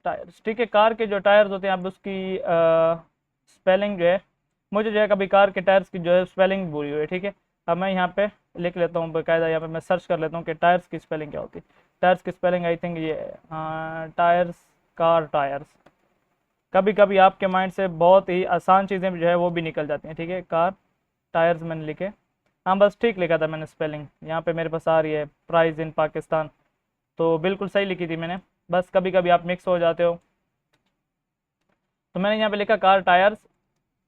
टायर्स, ठीक है। कार के जो टायर्स होते हैं, अब उसकी स्पेलिंग जो है, मुझे जो है कभी कार के टायर्स की जो है स्पेलिंग भूली हुई है, ठीक है। अब मैं यहाँ पे लिख लेता हूँ बाकायदा, यहाँ पे मैं सर्च कर लेता हूँ कि टायर्स की स्पेलिंग क्या होती है। टायर्स की स्पेलिंग आई थिंक ये टायर्स, कार टायर्स। कभी कभी आपके माइंड से बहुत ही आसान चीज़ें जो है वो भी निकल जाती हैं, ठीक है। कार टायर्स मैंने लिखे, हाँ बस ठीक लिखा था मैंने स्पेलिंग, यहाँ पे मेरे पास आ रही है प्राइस इन पाकिस्तान, तो बिल्कुल सही लिखी थी मैंने, बस कभी कभी आप मिक्स हो जाते हो। तो मैंने यहाँ पे लिखा कार टायर्स।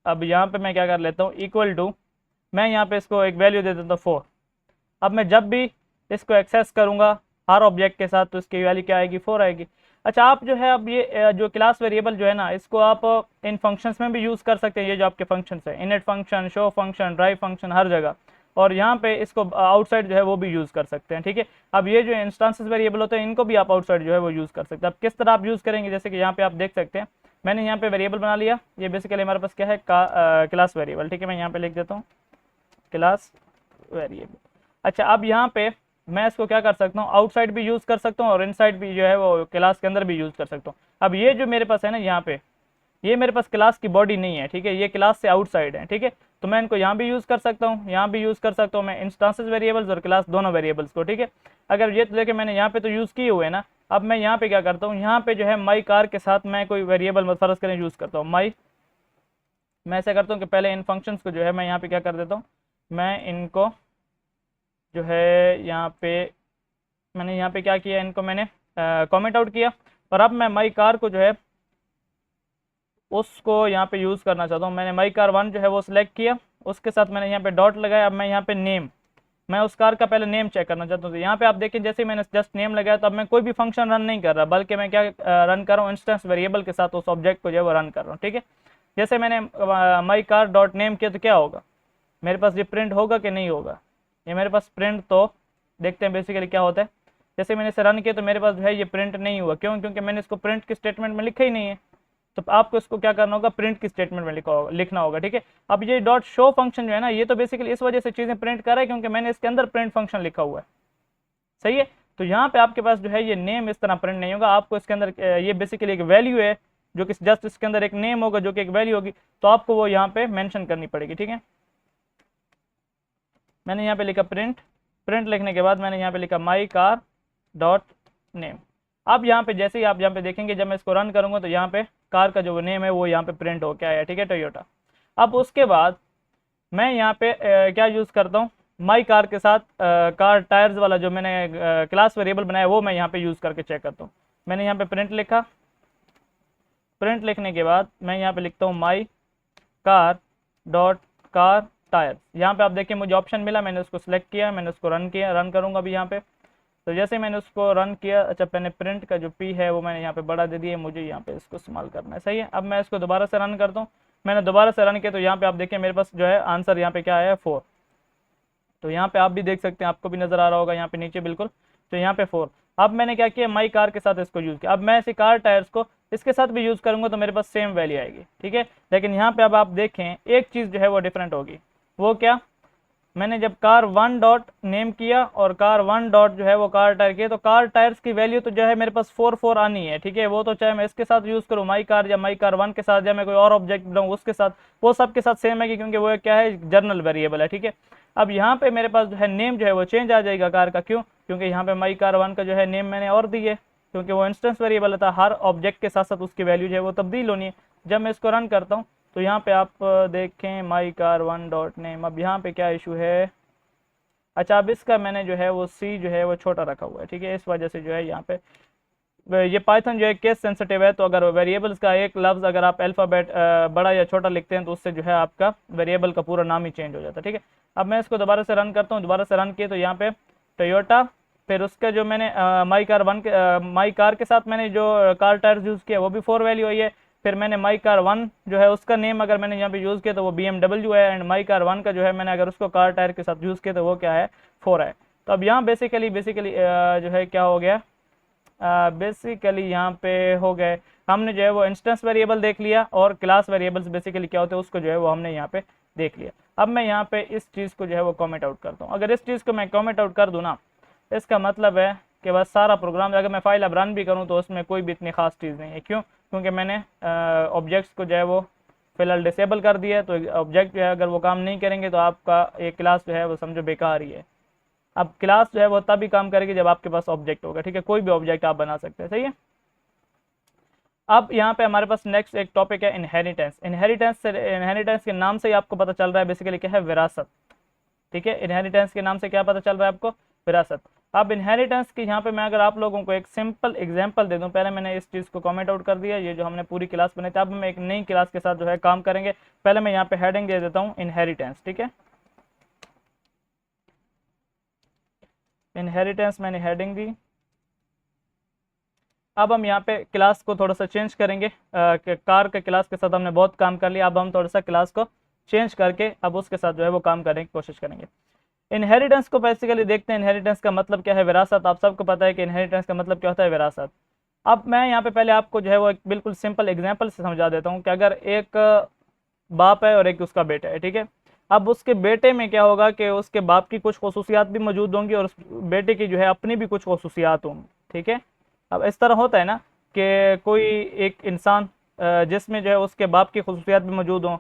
अब यहाँ पे मैं क्या कर लेता हूँ, इक्वल टू, मैं यहाँ पे इसको एक वैल्यू दे देता हूँ 4। अब मैं जब भी इसको एक्सेस करूँगा हर ऑब्जेक्ट के साथ, तो इसकी वैल्यू क्या आएगी, 4 आएगी। अच्छा, आप जो है अब ये जो क्लास वेरिएबल जो है ना, इसको आप इन फंक्शंस में भी यूज़ कर सकते हैं। ये जो आपके फंक्शंस है, init function, show function, drive function, हर जगह, और यहाँ पे इसको आउटसाइड जो है वो भी यूज़ कर सकते हैं, ठीक है। अब ये जो इंस्टांसेस वेरिएबल होते हैं, इनको भी आप आउटसाइड जो है वो यूज़ कर सकते हैं। अब किस तरह आप यूज़ करेंगे, जैसे कि यहाँ पे आप देख सकते हैं, मैंने यहाँ पे वेरिएबल बना लिया, ये बेसिकली हमारे पास क्या है, क्लास वेरिएबल, ठीक है। मैं यहाँ पे लिख देता हूँ क्लास वेरिएबल। अच्छा, अब यहाँ पे मैं इसको क्या कर सकता हूँ, आउटसाइड भी यूज़ कर सकता हूँ और इनसाइड भी जो है वो क्लास के अंदर भी यूज़ कर सकता हूँ। अब ये जो मेरे पास है ना, यहाँ पे ये मेरे पास क्लास की बॉडी नहीं है, ठीक है, ये क्लास से आउटसाइड है, ठीक है। तो मैं इनको यहाँ भी यूज़ कर सकता हूँ, यहाँ भी यूज़ कर सकता हूँ, मैं इंस्टांसेस वेरिएबल्स और क्लास दोनों वेरिएबल्स को, ठीक है। अगर ये तो देखिए मैंने यहाँ पे तो यूज़ किए हुए ना, अब मैं यहाँ पे क्या करता हूँ, यहाँ पे जो है माई कार के साथ मैं कोई वेरिएबल फर्ज करें यूज़ करता हूँ माई। मैं ऐसा करता हूँ कि पहले इन फंक्शंस को जो है मैं यहाँ पे क्या कर देता हूँ, मैं इनको जो है यहाँ पे, मैंने यहाँ पे क्या किया, इनको मैंने कमेंट आउट किया, और अब मैं माई कार को जो है उसको यहाँ पे यूज़ करना चाहता हूँ। मैंने माई कार 1 जो है वो सिलेक्ट किया, उसके साथ मैंने यहाँ पे डॉट लगाया। अब मैं यहाँ पे नेम, मैं उस कार का पहले नेम चेक करना चाहता हूँ। तो यहाँ पे आप देखें, जैसे ही मैंने जस्ट नेम लगाया, तो अब मैं कोई भी फंक्शन रन नहीं कर रहा, बल्कि मैं क्या रन कर रहा हूँ, इंस्टेंस वेरिएबल के साथ उस ऑब्जेक्ट को जो है वो रन कर रहा हूँ, ठीक है। जैसे मैंने माई कार डॉट नेम किया तो क्या होगा, मेरे पास ये प्रिंट होगा कि नहीं होगा, ये मेरे पास प्रिंट, तो देखते हैं बेसिकली क्या होता है। जैसे मैंने इसे रन किया तो मेरे पास जो है ये प्रिंट नहीं हुआ, क्यों, क्योंकि मैंने इसको प्रिंट की स्टेटमेंट में लिखा ही नहीं है। तो आपको इसको क्या करना होगा, प्रिंट की स्टेटमेंट में लिखना होगा, ठीक है। अब ये डॉट शो फंक्शन जो है ना, ये तो बेसिकली इस वजह से चीज़ें प्रिंट कर रहा है क्योंकि मैंने इसके अंदर प्रिंट फंक्शन लिखा हुआ है, सही है। तो यहाँ पे आपके पास जो है ये नेम इस तरह प्रिंट नहीं होगा, आपको इसके अंदर ये बेसिकली एक वैल्यू है जो कि जस्ट इसके अंदर एक नेम होगा जो कि एक वैल्यू होगी, तो आपको वो यहाँ पे मेंशन करनी पड़ेगी, ठीक है। मैंने यहाँ पे लिखा प्रिंट, प्रिंट लिखने के बाद मैंने यहाँ पे लिखा माई कार डॉट नेम। अब यहाँ पे जैसे ही आप यहाँ पे देखेंगे, जब मैं इसको रन करूँगा तो यहाँ पे कार का जो नेम है वो यहाँ पे प्रिंट होके आया, ठीक है, टोयोटा। अब उसके बाद मैं यहाँ पे क्या यूज़ करता हूँ, माई कार के साथ कार टायर्स वाला जो मैंने क्लास वेरिएबल बनाया वो मैं यहाँ पे यूज़ करके चेक करता हूँ। मैंने यहाँ पे प्रिंट लिखा, प्रिंट लिखने के बाद मैं यहाँ पे लिखता हूँ माई कार डॉट टायर्स। यहाँ पे आप देखिए मुझे ऑप्शन मिला, मैंने उसको सिलेक्ट किया, मैंने उसको रन किया, रन करूँगा अभी यहाँ पे। तो जैसे मैंने उसको रन किया, अच्छा मैंने प्रिंट का जो पी है वो मैंने यहाँ पे बड़ा दे दिया, मुझे यहाँ पे इसको इस्तेमाल करना है, सही है। अब मैं इसको दोबारा से रन करता हूँ, मैंने दोबारा से रन किया तो यहाँ पे आप देखें मेरे पास जो है आंसर यहाँ पे क्या आया है 4। तो यहाँ पे आप भी देख सकते हैं, आपको भी नज़र आ रहा होगा यहाँ पे नीचे बिल्कुल, तो यहाँ पे 4। अब मैंने क्या किया, माई कार के साथ इसको यूज़ किया। अब मैं इसी कार टायर्स को इसके साथ भी यूज़ करूँगा तो मेरे पास सेम वैल्यू आएगी, ठीक है। लेकिन यहाँ पे अब आप देखें एक चीज़ जो है वो डिफरेंट होगी, वो क्या, मैंने जब कार 1 डॉट नेम किया और कार 1 डॉट जो है वो कार टायर किया, तो कार टायर्स की वैल्यू तो जो है मेरे पास 4 आनी है, ठीक है। वो तो चाहे मैं इसके साथ यूज़ करूँ माई कार या माई कार 1 के साथ, या मैं कोई और ऑब्जेक्ट बनाऊँ उसके साथ, वो सब के साथ सेम है क्योंकि वो क्या है, जर्नल वेरिएबल है, ठीक है। अब यहाँ पे मेरे पास जो है नेम जो है वो चेंज आ जाएगा कार का, क्यों, क्योंकि यहाँ पे माई कार 1 का जो है नेम मैंने और दी है, क्योंकि वो इंस्टेंस वेरिएबल था, हर ऑब्जेक्ट के साथ साथ उसकी वैल्यू जो है वो तब्दील होनी है। जब मैं इसको रन करता हूँ तो यहाँ पे आप देखें माई कार 1 डॉट नेम, अब यहाँ पे क्या इशू है, अच्छा अब इसका मैंने जो है वो सी जो है वो छोटा रखा हुआ है, ठीक है। इस वजह से जो है यहाँ पे ये पाइथन जो है केस सेंसिटिव है, तो अगर वेरिएबल्स का एक लफ्ज़ अगर आप अल्फ़ाबेट बड़ा या छोटा लिखते हैं तो उससे जो है आपका वेरिएबल का पूरा नाम ही चेंज हो जाता है, ठीक है। अब मैं इसको दोबारा से रन करता हूँ, दोबारा से रन किए तो यहाँ पे टोयोटा, फिर उसका जो मैंने माई कार के साथ मैंने जो कार टायर्स यूज़ किया वो भी 4 वैल्यू आई है। फिर मैंने माई कार 1 जो है उसका नेम अगर मैंने यहाँ पे यूज़ किया तो वो BMW है, एंड माई कार 1 का जो है मैंने अगर उसको कार टायर के साथ यूज़ किया तो वो क्या है, 4 है। तो अब यहाँ बेसिकली जो है क्या हो गया, बेसिकली यहाँ पे हो गए, हमने जो है वो इंस्टेंस वेरिएबल देख लिया और क्लास वेरिएबल्स बेसिकली क्या होते हैं उसको जो है वो हमने यहाँ पे देख लिया। अब मैं यहाँ पे इस चीज़ को जो है वो कमेंट आउट करता हूँ। अगर इस चीज़ को मैं कमेंट आउट कर दूँ ना, इसका मतलब है कि बस सारा प्रोग्राम अगर मैं फाइल अब रन भी करूँ तो उसमें कोई भी इतनी खास चीज़ नहीं है, क्यों, क्योंकि मैंने ऑब्जेक्ट्स को जो है वो फिलहाल डिसेबल कर दिया है। तो ऑब्जेक्ट जो है अगर वो काम नहीं करेंगे तो आपका एक क्लास जो है वो समझो बेकार ही है। अब क्लास जो है वो तभी काम करेगी जब आपके पास ऑब्जेक्ट होगा, ठीक है, कोई भी ऑब्जेक्ट आप बना सकते हैं, सही है। अब यहाँ पे हमारे पास नेक्स्ट एक टॉपिक है इनहेरिटेंस। इनहेरिटेंस के नाम से ही आपको पता चल रहा है बेसिकली क्या है, विरासत, ठीक है। इनहेरिटेंस के नाम से क्या पता चल रहा है आपको, विरासत। अब इनहेरिटेंस की यहाँ पे मैं अगर आप लोगों को एक सिंपल एग्जांपल दे दूं, पहले मैंने इस चीज़ को कमेंट आउट कर दिया, ये जो हमने पूरी क्लास बनाई थी, अब हम एक नई क्लास के साथ जो है काम करेंगे। पहले मैं यहाँ पे हेडिंग दे देता हूँ इनहेरिटेंस, ठीक है। इनहेरिटेंस मैंने हेडिंग दी। अब हम यहाँ पे क्लास को थोड़ा सा चेंज करेंगे, कार के क्लास के साथ हमने बहुत काम कर लिया, अब हम थोड़ा सा क्लास को चेंज करके अब उसके साथ जो है वो काम करने की कोशिश करेंगे। इनहेरिटेंस को बेसिकली देखते हैं, इनहेरिटेंस का मतलब क्या है, विरासत। आप सबको पता है कि इनहेरिटेंस का मतलब क्या होता है, विरासत। अब मैं यहाँ पे पहले आपको जो है वो एक बिल्कुल सिंपल एग्जांपल से समझा देता हूँ कि अगर एक बाप है और एक उसका बेटा है, ठीक है। अब उसके बेटे में क्या होगा कि उसके बाप की कुछ खसूसियात भी मौजूद होंगी और उस बेटे की जो है अपनी भी कुछ खसूसियात होंगी, ठीक है। अब इस तरह होता है ना कि कोई एक इंसान जिसमें जो है उसके बाप की खसूसियात भी मौजूद हों,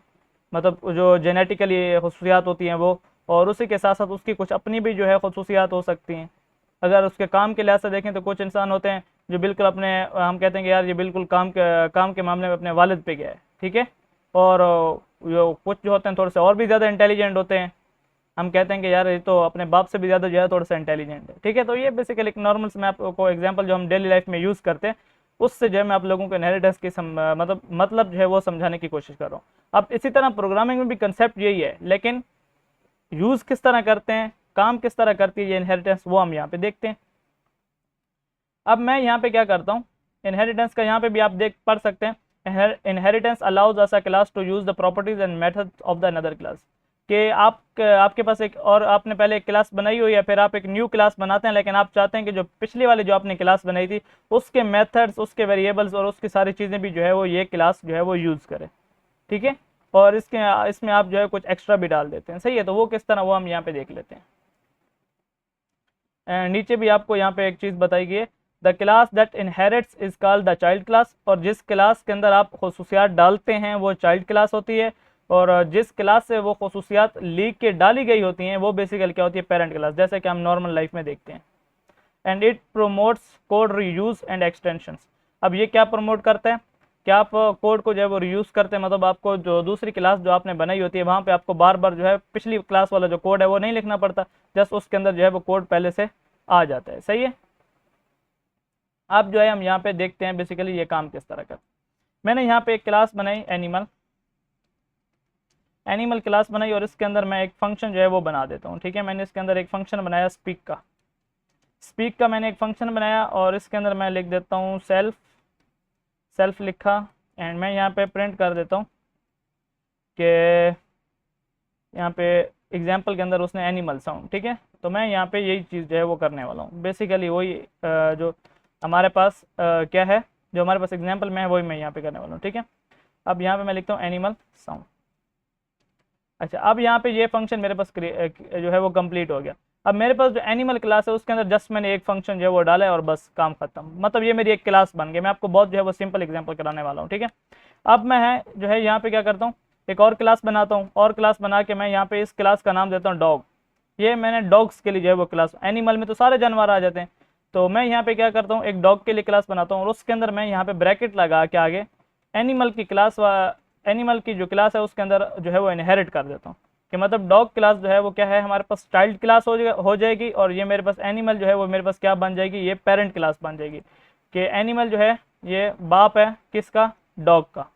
मतलब जो जेनेटिकली खसूसियात होती हैं वो, और उसी के साथ साथ उसकी कुछ अपनी भी जो है खसूसियात हो सकती हैं। अगर उसके काम के लिहाज से देखें तो कुछ इंसान होते हैं जो बिल्कुल अपने, हम कहते हैं कि यार ये बिल्कुल काम के मामले में अपने वालिद पे गया है, ठीक है। और जो कुछ जो होते हैं थोड़े से और भी ज़्यादा इंटेलिजेंट होते हैं, हम कहते हैं कि यार ये तो अपने बाप से भी ज़्यादा जो है थोड़ा सा इंटेलिजेंट है, ठीक है। तो ये बेसिकली एक नॉर्मल से मैं आपको एग्जांपल जो हम डेली लाइफ में यूज़ करते हैं उससे जो है मैं आप लोगों को इनहेरिटेंस की मतलब जो है वो समझाने की कोशिश कर रहा हूँ। अब इसी तरह प्रोग्रामिंग में भी कंसेप्ट यही है, लेकिन यूज़ किस तरह करते हैं, काम किस तरह करती है ये इनहेरिटेंस, वो हम यहाँ पे देखते हैं। अब मैं यहाँ पे क्या करता हूँ, इनहेरिटेंस का यहाँ पे भी आप पढ़ सकते हैं, inheritance allows us a class to use the properties and methods of the another class. कि आपके पास एक और आपने पहले एक क्लास बनाई हुई है, फिर आप एक न्यू क्लास बनाते हैं, लेकिन आप चाहते हैं कि जो पिछली वाली जो आपने क्लास बनाई थी उसके मेथड्स, उसके वेरिएबल्स और उसकी सारी चीज़ें भी जो है वो ये क्लास जो है वो यूज़ करे, ठीक है। और इसमें आप जो है कुछ एक्स्ट्रा भी डाल देते हैं, सही है। तो वो किस तरह, वो हम यहाँ पे देख लेते हैं। नीचे भी आपको यहाँ पे एक चीज़ बताई गई है, the class that inherits is called the child class. और जिस क्लास के अंदर आप खसूसियात डालते हैं वो चाइल्ड क्लास होती है, और जिस क्लास से वो खसूसियात लीक के डाली गई होती हैं वो बेसिकली क्या होती है, पेरेंट क्लास, जैसे कि हम नॉर्मल लाइफ में देखते हैं। And it promotes code reuse and extensions. अब ये क्या प्रमोट करते हैं कि आप कोड को जो है वो रीयूज़ करते हैं, मतलब आपको जो दूसरी क्लास जो आपने बनाई होती है वहाँ पे आपको बार बार जो है पिछली क्लास वाला जो कोड है वो नहीं लिखना पड़ता, जस्ट उसके अंदर जो है वो कोड पहले से आ जाता है, सही है। अब जो है हम यहाँ पे देखते हैं बेसिकली ये काम किस तरह का। मैंने यहाँ पे एक क्लास बनाई एनिमल क्लास बनाई, और इसके अंदर मैं एक फंक्शन जो है वो बना देता हूँ, ठीक है। मैंने इसके अंदर एक फंक्शन बनाया स्पीक का। स्पीक का मैंने एक फंक्शन बनाया और इसके अंदर मैं लिख देता हूँ सेल्फ लिखा, एंड मैं यहाँ पे प्रिंट कर देता हूँ कि यहाँ पे एग्जाम्पल के अंदर उसने एनिमल साउंड, ठीक है। तो मैं यहाँ पे यही चीज़ जो है वो करने वाला हूँ, बेसिकली वही जो हमारे पास क्या है, जो हमारे पास एग्जाम्पल में है वही मैं यहाँ पे करने वाला हूँ, ठीक है। अब यहाँ पे मैं लिखता हूँ एनिमल साउंड। अच्छा, अब यहाँ पे ये फंक्शन मेरे पास जो है वो कंप्लीट हो गया। अब मेरे पास जो एनिमल क्लास है उसके अंदर जस्ट मैंने एक फंक्शन जो है वो डाला है और बस काम खत्म, मतलब ये मेरी एक क्लास बन गई। मैं आपको बहुत जो है वो सिंपल एग्जांपल कराने वाला हूँ, ठीक है। अब मैं जो है यहाँ पे क्या करता हूँ, एक और क्लास बनाता हूँ, और क्लास बना के मैं यहाँ पे इस क्लास का नाम देता हूँ डॉग। ये मैंने डॉग्स के लिए जो है वो क्लास, एनिमल में तो सारे जानवर आ जाते हैं, तो मैं यहाँ पे क्या करता हूँ, एक डॉग के लिए क्लास बनाता हूँ और उसके अंदर मैं यहाँ पे ब्रैकेट लगा के आगे एनिमल की क्लास एनिमल की जो क्लास है उसके अंदर जो है वो इनहेरिट कर देता हूँ, कि मतलब डॉग क्लास जो है वो क्या है, हमारे पास चाइल्ड क्लास हो जाएगी, और ये मेरे पास एनिमल जो है वो मेरे पास क्या बन जाएगी, ये पेरेंट क्लास बन जाएगी, कि एनिमल जो है ये बाप है किसका, डॉग का,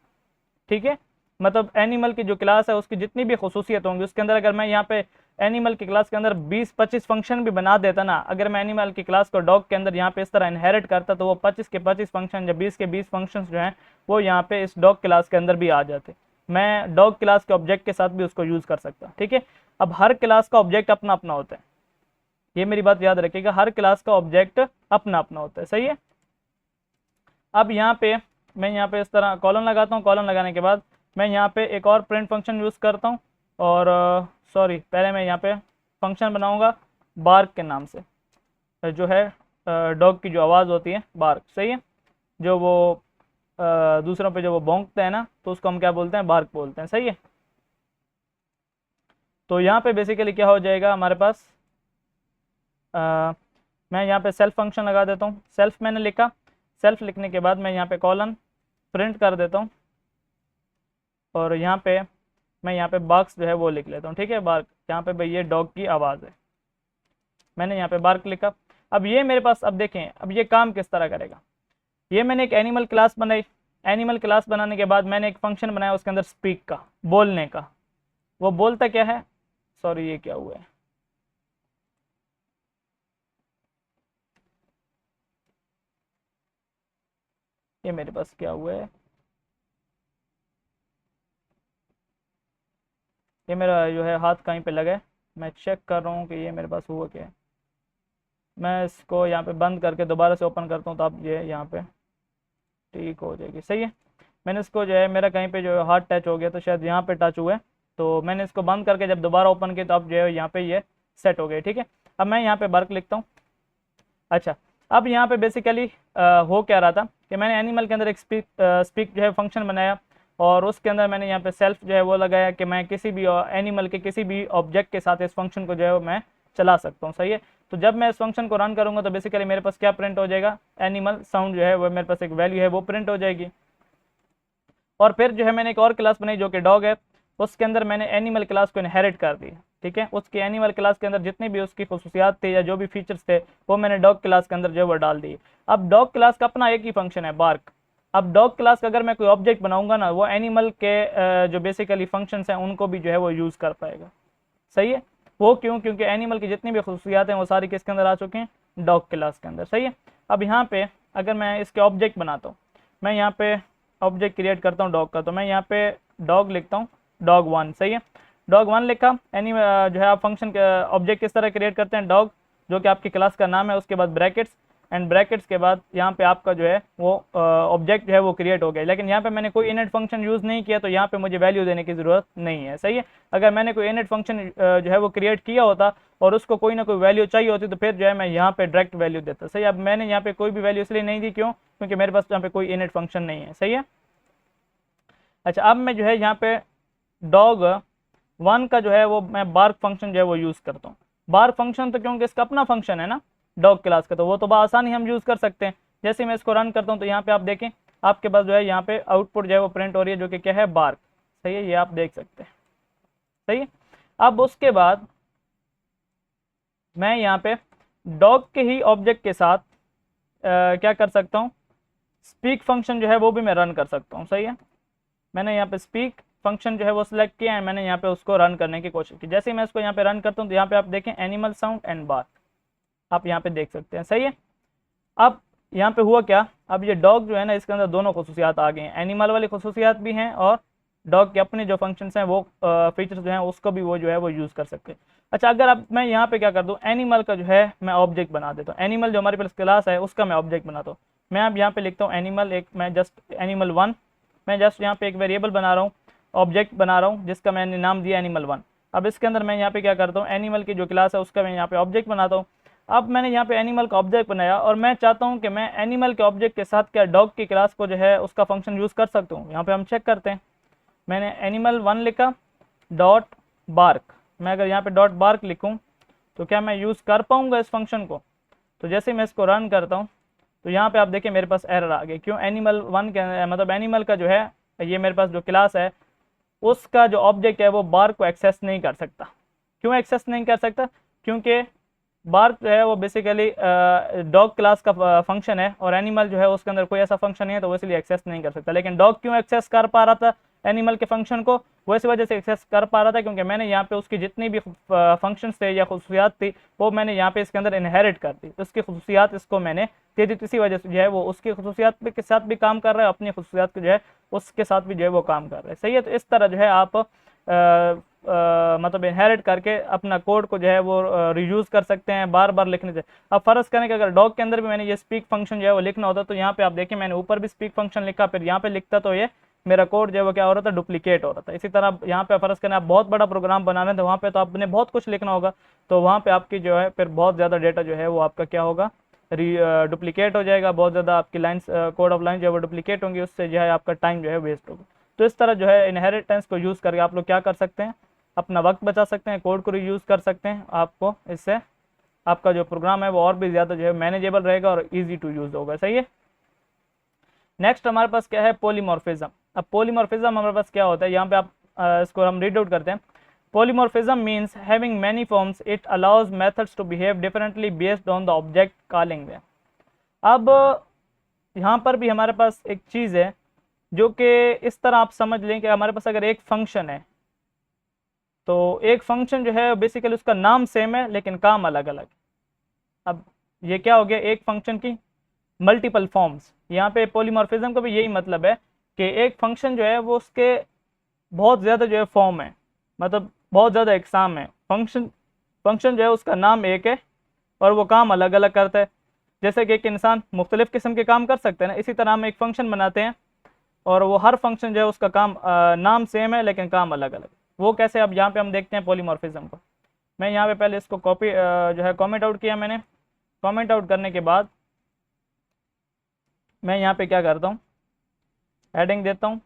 ठीक है। मतलब एनिमल की जो क्लास है उसकी जितनी भी खसूसियत होंगी उसके अंदर, अगर मैं यहाँ पे एनिमल की क्लास के अंदर 20-25 फंक्शन भी बना देता ना, अगर मैं एनिमल की क्लास को डॉग के अंदर यहाँ पे इस तरह इनहेरिट करता, तो वो 25 के 25 फंक्शन या 20 के 20 फंक्शन जो हैं वो यहाँ पे इस डॉग क्लास के अंदर भी आ जाते। मैं डॉग क्लास के ऑब्जेक्ट के साथ भी उसको यूज़ कर सकता, ठीक है। अब हर क्लास का ऑब्जेक्ट अपना अपना होता है, ये मेरी बात याद रखिएगा, हर क्लास का ऑब्जेक्ट अपना अपना होता है, सही है। अब यहाँ पे मैं यहाँ पे इस तरह कॉलन लगाता हूँ, कॉलन लगाने के बाद मैं यहाँ पे एक और प्रिंट फंक्शन यूज़ करता हूँ, और सॉरी पहले मैं यहाँ पे फंक्शन बनाऊँगा बार्क के नाम से, जो है डॉग की जो आवाज़ होती है बार्क, सही है। जो वो दूसरों पे जो वो भौंकते हैं ना, तो उसको हम क्या बोलते हैं, बार्क बोलते हैं, सही है। तो यहाँ पे बेसिकली क्या हो जाएगा हमारे पास, मैं यहाँ पे सेल्फ फंक्शन लगा देता हूँ, सेल्फ मैंने लिखा, सेल्फ लिखने के बाद मैं यहाँ पे कॉलन प्रिंट कर देता हूँ, और यहाँ पे मैं यहाँ पे बार्क्स जो है वो लिख लेता हूँ, ठीक है। बार्क यहाँ पे भाई ये डॉग की आवाज़ है, मैंने यहाँ पे बार्क लिखा। अब ये मेरे पास, अब देखें अब ये काम किस तरह करेगा, ये मैंने एक एनिमल क्लास बनाई, एनिमल क्लास बनाने के बाद मैंने एक फंक्शन बनाया उसके अंदर स्पीक का, बोलने का। वो बोलता क्या है, सॉरी ये क्या हुआ है, ये मेरे पास क्या हुआ है, ये मेरा जो है हाथ कहीं पे लगा है, मैं चेक कर रहा हूँ कि ये मेरे पास हुआ क्या है। मैं इसको यहाँ पे बंद करके दोबारा से ओपन करता हूँ, तो अब ये यहाँ पे ठीक हो जाएगी, सही है। मैंने इसको जो है, मेरा कहीं पे जो है हाथ टच हो गया, तो शायद यहाँ पे टच हुआ है, तो मैंने इसको बंद करके जब दोबारा ओपन किया तो अब जो है यहाँ पे ये सेट हो गई, ठीक है। अब मैं यहाँ पे वर्क लिखता हूँ। अच्छा, अब यहाँ पे बेसिकली हो क्या रहा था कि मैंने एनिमल के अंदर एक स्पीक जो है फंक्शन बनाया, और उसके अंदर मैंने यहाँ पे सेल्फ जो है वो लगाया कि मैं किसी भी एनिमल के किसी भी ऑब्जेक्ट के साथ इस फंक्शन को जो है मैं चला सकता हूँ, सही है। तो जब मैं इस फंक्शन को रन करूँगा तो बेसिकली मेरे पास क्या प्रिंट हो जाएगा, एनिमल साउंड जो है वो मेरे पास एक वैल्यू है वो प्रिंट हो जाएगी। और फिर जो है मैंने एक और क्लास बनाई जो कि डॉग है, उसके अंदर मैंने एनिमल क्लास को इनहेरिट कर दी, ठीक है। उसकी एनिमल क्लास के अंदर जितनी भी उसकी खसूसियात थे या जो भी फीचर्स थे वो मैंने डॉग क्लास के अंदर जो है वो डाल दिए। अब डॉग क्लास का अपना एक ही फंक्शन है बार्क। अब डॉग क्लास का अगर मैं कोई ऑब्जेक्ट बनाऊंगा ना, वो एनिमल के जो बेसिकली फंक्शंस हैं उनको भी जो है वो यूज़ कर पाएगा, सही है। वो क्यों, क्योंकि एनिमल की जितनी भी खसूसियात हैं वो सारी किसके अंदर आ चुके हैं, डॉग क्लास के अंदर, सही है। अब यहाँ पे अगर मैं इसके ऑब्जेक्ट बनाता हूँ, मैं यहाँ पे ऑब्जेक्ट क्रिएट करता हूँ डॉग का, तो मैं यहाँ पे डॉग लिखता हूँ, डॉग 1, सही है। डॉग 1 लिखा, जो है आप फंक्शन ऑब्जेक्ट किस तरह क्रिएट करते हैं, डॉग जो कि आपकी क्लास का नाम है, उसके बाद ब्रैकेट्स, एंड ब्रैकेट्स के बाद यहाँ पे आपका जो है वो ऑब्जेक्ट जो है वो क्रिएट हो गया। लेकिन यहाँ पे मैंने कोई इनिट फंक्शन यूज़ नहीं किया, तो यहाँ पे मुझे वैल्यू देने की ज़रूरत नहीं है, सही है। अगर मैंने कोई इनिट फंक्शन जो है वो क्रिएट किया होता और उसको कोई ना कोई वैल्यू चाहिए होती, तो फिर जो है मैं यहाँ पे डायरेक्ट वैल्यू देता, सही है। अब मैंने यहाँ पे कोई भी वैल्यू इसलिए नहीं दी, क्यों, क्योंकि मेरे पास यहाँ पे कोई इनिट फंक्शन नहीं है, सही है। अच्छा, अब मैं जो है यहाँ पे डॉग 1 का जो है वो मैं बार्क फंक्शन जो है वो यूज़ करता हूँ। बार्क फंक्शन तो क्योंकि इसका अपना फंक्शन है ना डॉग क्लास का, तो वो तो आसानी हम यूज़ कर सकते हैं। जैसे मैं इसको रन करता हूँ तो यहाँ पे आप देखें, आपके पास जो है यहाँ पे आउटपुट जो है वो प्रिंट हो रही है, जो कि क्या है, बार्क, सही है, ये आप देख सकते हैं, सही है। अब उसके बाद मैं यहाँ पे डॉग के ही ऑब्जेक्ट के साथ क्या कर सकता हूँ, स्पीक फंक्शन जो है वो भी मैं रन कर सकता हूँ, सही है। मैंने यहाँ पे स्पीक फंक्शन जो है वो सिलेक्ट किया है, मैंने यहाँ पे उसको रन करने की कोशिश की। जैसे ही मैं इसको यहाँ पे रन करता हूँ तो यहाँ पे आप देखें एनिमल साउंड एंड बार्क, आप यहाँ पे देख सकते हैं, सही है। अब यहाँ पे हुआ क्या, अब ये डॉग जो है ना, इसके अंदर दोनों खसूसियात आ गए हैं, एनिमल वाली खसूसियात भी हैं और डॉग के अपने जो फंक्शंस हैं वो फीचर्स जो हैं उसको भी वो जो है वो यूज़ कर सकते हैं। अच्छा, अगर अब मैं यहाँ पे क्या कर दूँ, एनिमल का जो है मैं ऑब्जेक्ट बना देता हूँ, एनिमल जो हमारे पास क्लास है उसका मैं ऑब्जेक्ट बनाता हूँ। मैं अब यहाँ पे लिखता हूँ एनिमल, एक मैं जस्ट एनिमल 1, मैं जस्ट यहाँ पे एक वेरिएबल बना रहा हूँ, ऑब्जेक्ट बना रहा हूँ जिसका मैंने नाम दिया एनिमल 1। अब इसके अंदर मैं यहाँ पे क्या करता हूँ, एनिमल की जो क्लास है उसका मैं यहाँ पे ऑब्जेक्ट बनाता हूँ। अब मैंने यहाँ पे एनिमल का ऑब्जेक्ट बनाया और मैं चाहता हूँ कि मैं एनिमल के ऑब्जेक्ट के साथ क्या डॉग की क्लास को जो है उसका फंक्शन यूज़ कर सकता हूँ। यहाँ पे हम चेक करते हैं, मैंने एनिमल 1 लिखा, डॉट बार्क, मैं अगर यहाँ पे डॉट बार्क लिखूँ तो क्या मैं यूज़ कर पाऊँगा इस फंक्शन को। तो जैसे मैं इसको रन करता हूँ तो यहाँ पे आप देखिए मेरे पास एरर आ गई, क्यों, एनिमल 1 के मतलब एनिमल का जो है ये मेरे पास जो क्लास है उसका जो ऑब्जेक्ट है वो बार्क को एक्सेस नहीं कर सकता। क्यों एक्सेस नहीं कर सकता, क्योंकि बार्क जो है वो बेसिकली डॉग क्लास का फंक्शन है और एनिमल जो है उसके अंदर कोई ऐसा फंक्शन नहीं है, तो वो इसलिए एक्सेस नहीं कर सकता। लेकिन डॉग क्यों एक्सेस कर पा रहा था एनिमल के फंक्शन को, वो इस वजह से एक्सेस कर पा रहा था क्योंकि मैंने यहाँ पे उसकी जितनी भी फंक्शंस थे या खसूसियात थी वो मैंने यहाँ पे इसके अंदर इनहेरिट कर दी, उसकी खसूसियात इसको मैंने दे दी। इसी वजह से जो है वो उसकी खसूसियात के साथ भी काम कर रहा है, अपनी खसूसियात को जो है उसके साथ भी जो है वो काम कर रहा है, सही है। तो इस तरह जो है आप मतलब इनहेरिट करके अपना कोड को जो है वो रियूज़ कर सकते हैं बार बार लिखने से। अब फ़र्ज़ करें कि अगर डॉग के अंदर भी मैंने ये स्पीक फंक्शन जो है वो लिखना होता तो यहाँ पे आप देखिए मैंने ऊपर भी स्पीक फंक्शन लिखा, फिर यहाँ पे लिखता तो ये मेरा कोड जो है वो क्या हो रहा था, डुप्लीकेट हो रहा था। इसी तरह यहाँ पे फ़र्ज़ करें आप बहुत बड़ा प्रोग्राम बनाना है तो वहाँ पे तो आपने बहुत कुछ लिखना होगा, तो वहाँ पे आपकी जो है फिर बहुत ज़्यादा डेटा जो है वो आपका क्या होगा, डुप्लीकेट हो जाएगा, बहुत ज़्यादा आपकी लाइन्स कोड ऑफ लाइन जो है वो डुप्लीकेट होंगी, उससे जो है आपका टाइम जो है वेस्ट होगा। तो इस तरह जो है इनहेरिटेंस को यूज़ करके आप लोग क्या कर सकते हैं, अपना वक्त बचा सकते हैं, कोड को रीयूज़ कर सकते हैं। आपको इससे आपका जो प्रोग्राम है वो और भी ज़्यादा जो है मैनेजेबल रहेगा और इजी टू यूज़ होगा, सही है। नेक्स्ट हमारे पास क्या है, पॉलीमॉर्फिज्म। अब पॉलीमॉर्फिज्म हमारे पास क्या होता है, यहाँ पे आप इसको हम रीड आउट करते हैं। Polymorphism means having many forms, it allows methods to behave differently based on the object calling them. अब यहाँ पर भी हमारे पास एक चीज़ है जो कि इस तरह आप समझ लें कि हमारे पास अगर एक फंक्शन है तो एक फंक्शन जो है बेसिकली उसका नाम सेम है लेकिन काम अलग अलग। अब ये क्या हो गया, एक फंक्शन की मल्टीपल फॉर्म्स। यहाँ पे पॉलीमॉर्फिज्म का भी यही मतलब है कि एक फंक्शन जो है वो उसके बहुत ज़्यादा जो है फॉर्म है, मतलब बहुत ज़्यादा एग्जाम है। फंक्शन जो है उसका नाम एक है और वो काम अलग अलग करता है। जैसे कि एक इंसान मुख्तलिफ़ किस्म के काम कर सकते हैं ना, इसी तरह हम एक फ़ंक्शन बनाते हैं और वो हर फंक्शन जो है उसका काम नाम सेम है लेकिन काम अलग अलग। वो कैसे, अब यहाँ पे हम देखते हैं पॉलीमॉर्फिज्म को। मैं यहाँ पे पहले इसको कॉपी जो है कमेंट आउट किया मैंने। कमेंट आउट करने के बाद मैं यहाँ पे क्या करता हूँ, हेडिंग देता हूँ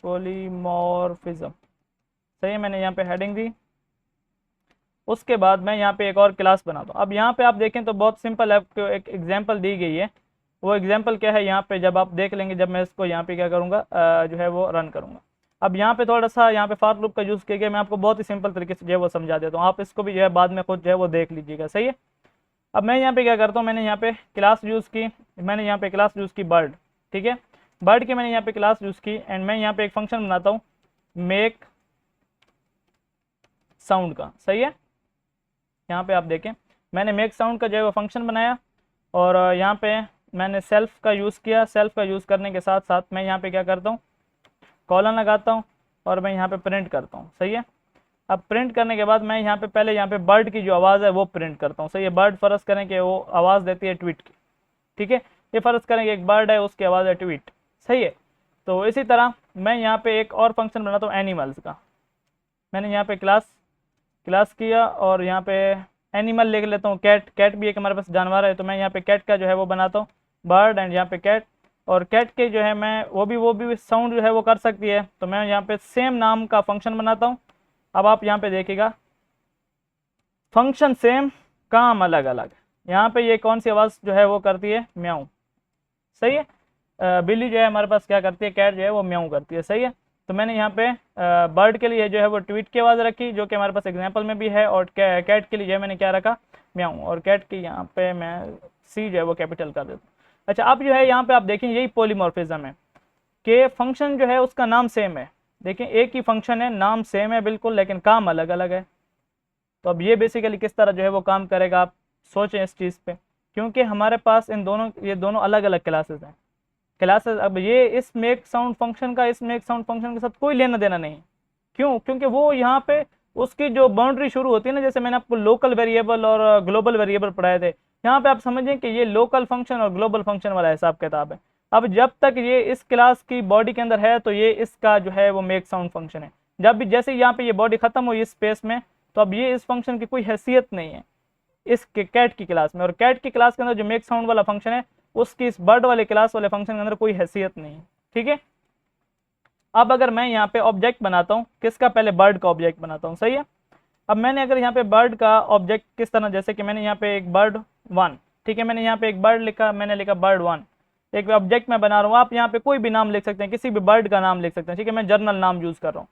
पॉलीमॉर्फिज्म, सही है। मैंने यहाँ पे हेडिंग दी, उसके बाद मैं यहाँ पे एक और क्लास बनाता हूँ। अब यहाँ पे आप देखें तो बहुत सिंपल है, आपको एक एग्जांपल दी गई है। वो एग्जांपल क्या है यहाँ पे जब आप देख लेंगे, जब मैं इसको यहाँ पे क्या करूँगा जो है वो रन करूँगा। अब यहाँ पे थोड़ा सा यहाँ पे फॉर लूप का यूज़ किया गया, मैं आपको बहुत ही सिंपल तरीके से जो है वो समझा देता हूँ, आप इसको भी जो है बाद में खुद जो है वो देख लीजिएगा, सही है। अब मैं यहाँ पे क्या करता हूँ, मैंने यहाँ पे क्लास यूज़ की, मैंने यहाँ पे क्लास यूज़ की बर्ड, ठीक है। बर्ड की मैंने यहाँ पे क्लास यूज़ की एंड मैं यहाँ पे एक फंक्शन बनाता हूँ मेक साउंड का, सही है। यहाँ पे आप देखें मैंने मेक साउंड का जो है वो फंक्शन बनाया और यहाँ पे मैंने सेल्फ का यूज़ किया। सेल्फ का यूज़ करने के साथ साथ मैं यहाँ पे क्या करता हूँ, कॉलन लगाता हूँ और मैं यहाँ पे प्रिंट करता हूँ, सही है। अब प्रिंट करने के बाद मैं यहाँ पे पहले यहाँ पे बर्ड की जो आवाज़ है वो प्रिंट करता हूँ, सही है। बर्ड फ़र्ज़ करें कि वो आवाज़ देती है ट्वीट की, ठीक है। ये फ़र्ज़ करें कि एक बर्ड है उसकी आवाज़ है ट्वीट, सही है। तो इसी तरह मैं यहाँ पे एक और फंक्शन बनाता हूँ एनिमल्स का। मैंने यहाँ पे क्लास किया और यहाँ पे एनिमल लिख लेता हूँ, कैट। कैट भी एक हमारे पास जानवर है, तो मैं यहाँ पे कैट का जो है वो बनाता हूँ बर्ड एंड यहाँ पे कैट। और कैट के जो है मैं वो भी साउंड जो है वो कर सकती है, तो मैं यहाँ पे सेम नाम का फंक्शन बनाता हूँ। अब आप यहाँ पे देखिएगा फंक्शन सेम, काम अलग अलग। यहाँ पे ये कौन सी आवाज़ जो है वो करती है, म्याऊं, सही है। बिल्ली जो है हमारे पास क्या करती है, कैट जो है वो म्याऊं करती है, सही है। तो मैंने यहाँ पे बर्ड के लिए जो है वो ट्वीट की आवाज़ रखी जो कि हमारे पास एग्जांपल में भी है, और कैट के लिए जो है मैंने क्या रखा, म्याऊं। और कैट की यहाँ पे मैं सी जो है वो कैपिटल कर देता हूँ। अच्छा, अब जो है यहाँ पे आप देखें यही पॉलीमॉर्फिज्म है कि फंक्शन जो है उसका नाम सेम है। देखें एक ही फंक्शन है, नाम सेम है बिल्कुल, लेकिन काम अलग अलग है। तो अब ये बेसिकली किस तरह जो है वो काम करेगा, आप सोचें इस चीज़ पे, क्योंकि हमारे पास ये दोनों अलग अलग क्लासेस हैं। क्लासेस अब ये इस मेक साउंड फंक्शन का इस मेक साउंड फंक्शन के साथ कोई लेना देना नहीं है। क्यों? क्योंकि वो यहाँ पे उसकी जो बाउंड्री शुरू होती है ना, जैसे मैंने आपको लोकल वेरिएबल और ग्लोबल वेरिएबल पढ़ाए थे, यहाँ पे आप समझें कि ये लोकल फंक्शन और ग्लोबल फंक्शन वाला हिसाब किताब है। अब जब तक ये इस क्लास की बॉडी के अंदर है तो ये इसका जो है वो मेक साउंड फंक्शन है। जब भी जैसे यहाँ पे ये बॉडी खत्म हुई इस स्पेस में, तो अब ये इस फंक्शन की कोई हैसियत नहीं है इस कैट की क्लास में, और कैट की क्लास के अंदर जो मेक साउंड वाला फंक्शन है उसकी इस बर्ड वाले क्लास वाले फंक्शन के अंदर कोई हैसियत नहीं है। ठीक है, अब अगर मैं यहाँ पे ऑब्जेक्ट बनाता हूँ किसका, पहले बर्ड का ऑब्जेक्ट बनाता हूँ, सही है। अब मैंने अगर यहाँ पे बर्ड का ऑब्जेक्ट किस तरह, जैसे कि मैंने यहाँ पे एक बर्ड 1, ठीक है, मैंने यहाँ पे एक बर्ड लिखा, मैंने लिखा बर्ड 1, एक ऑब्जेक्ट मैं बना रहा हूँ। आप यहाँ पे कोई भी नाम लिख सकते हैं, किसी भी बर्ड का नाम लिख सकते हैं, ठीक है, मैं जर्नल नाम यूज़ कर रहा हूँ।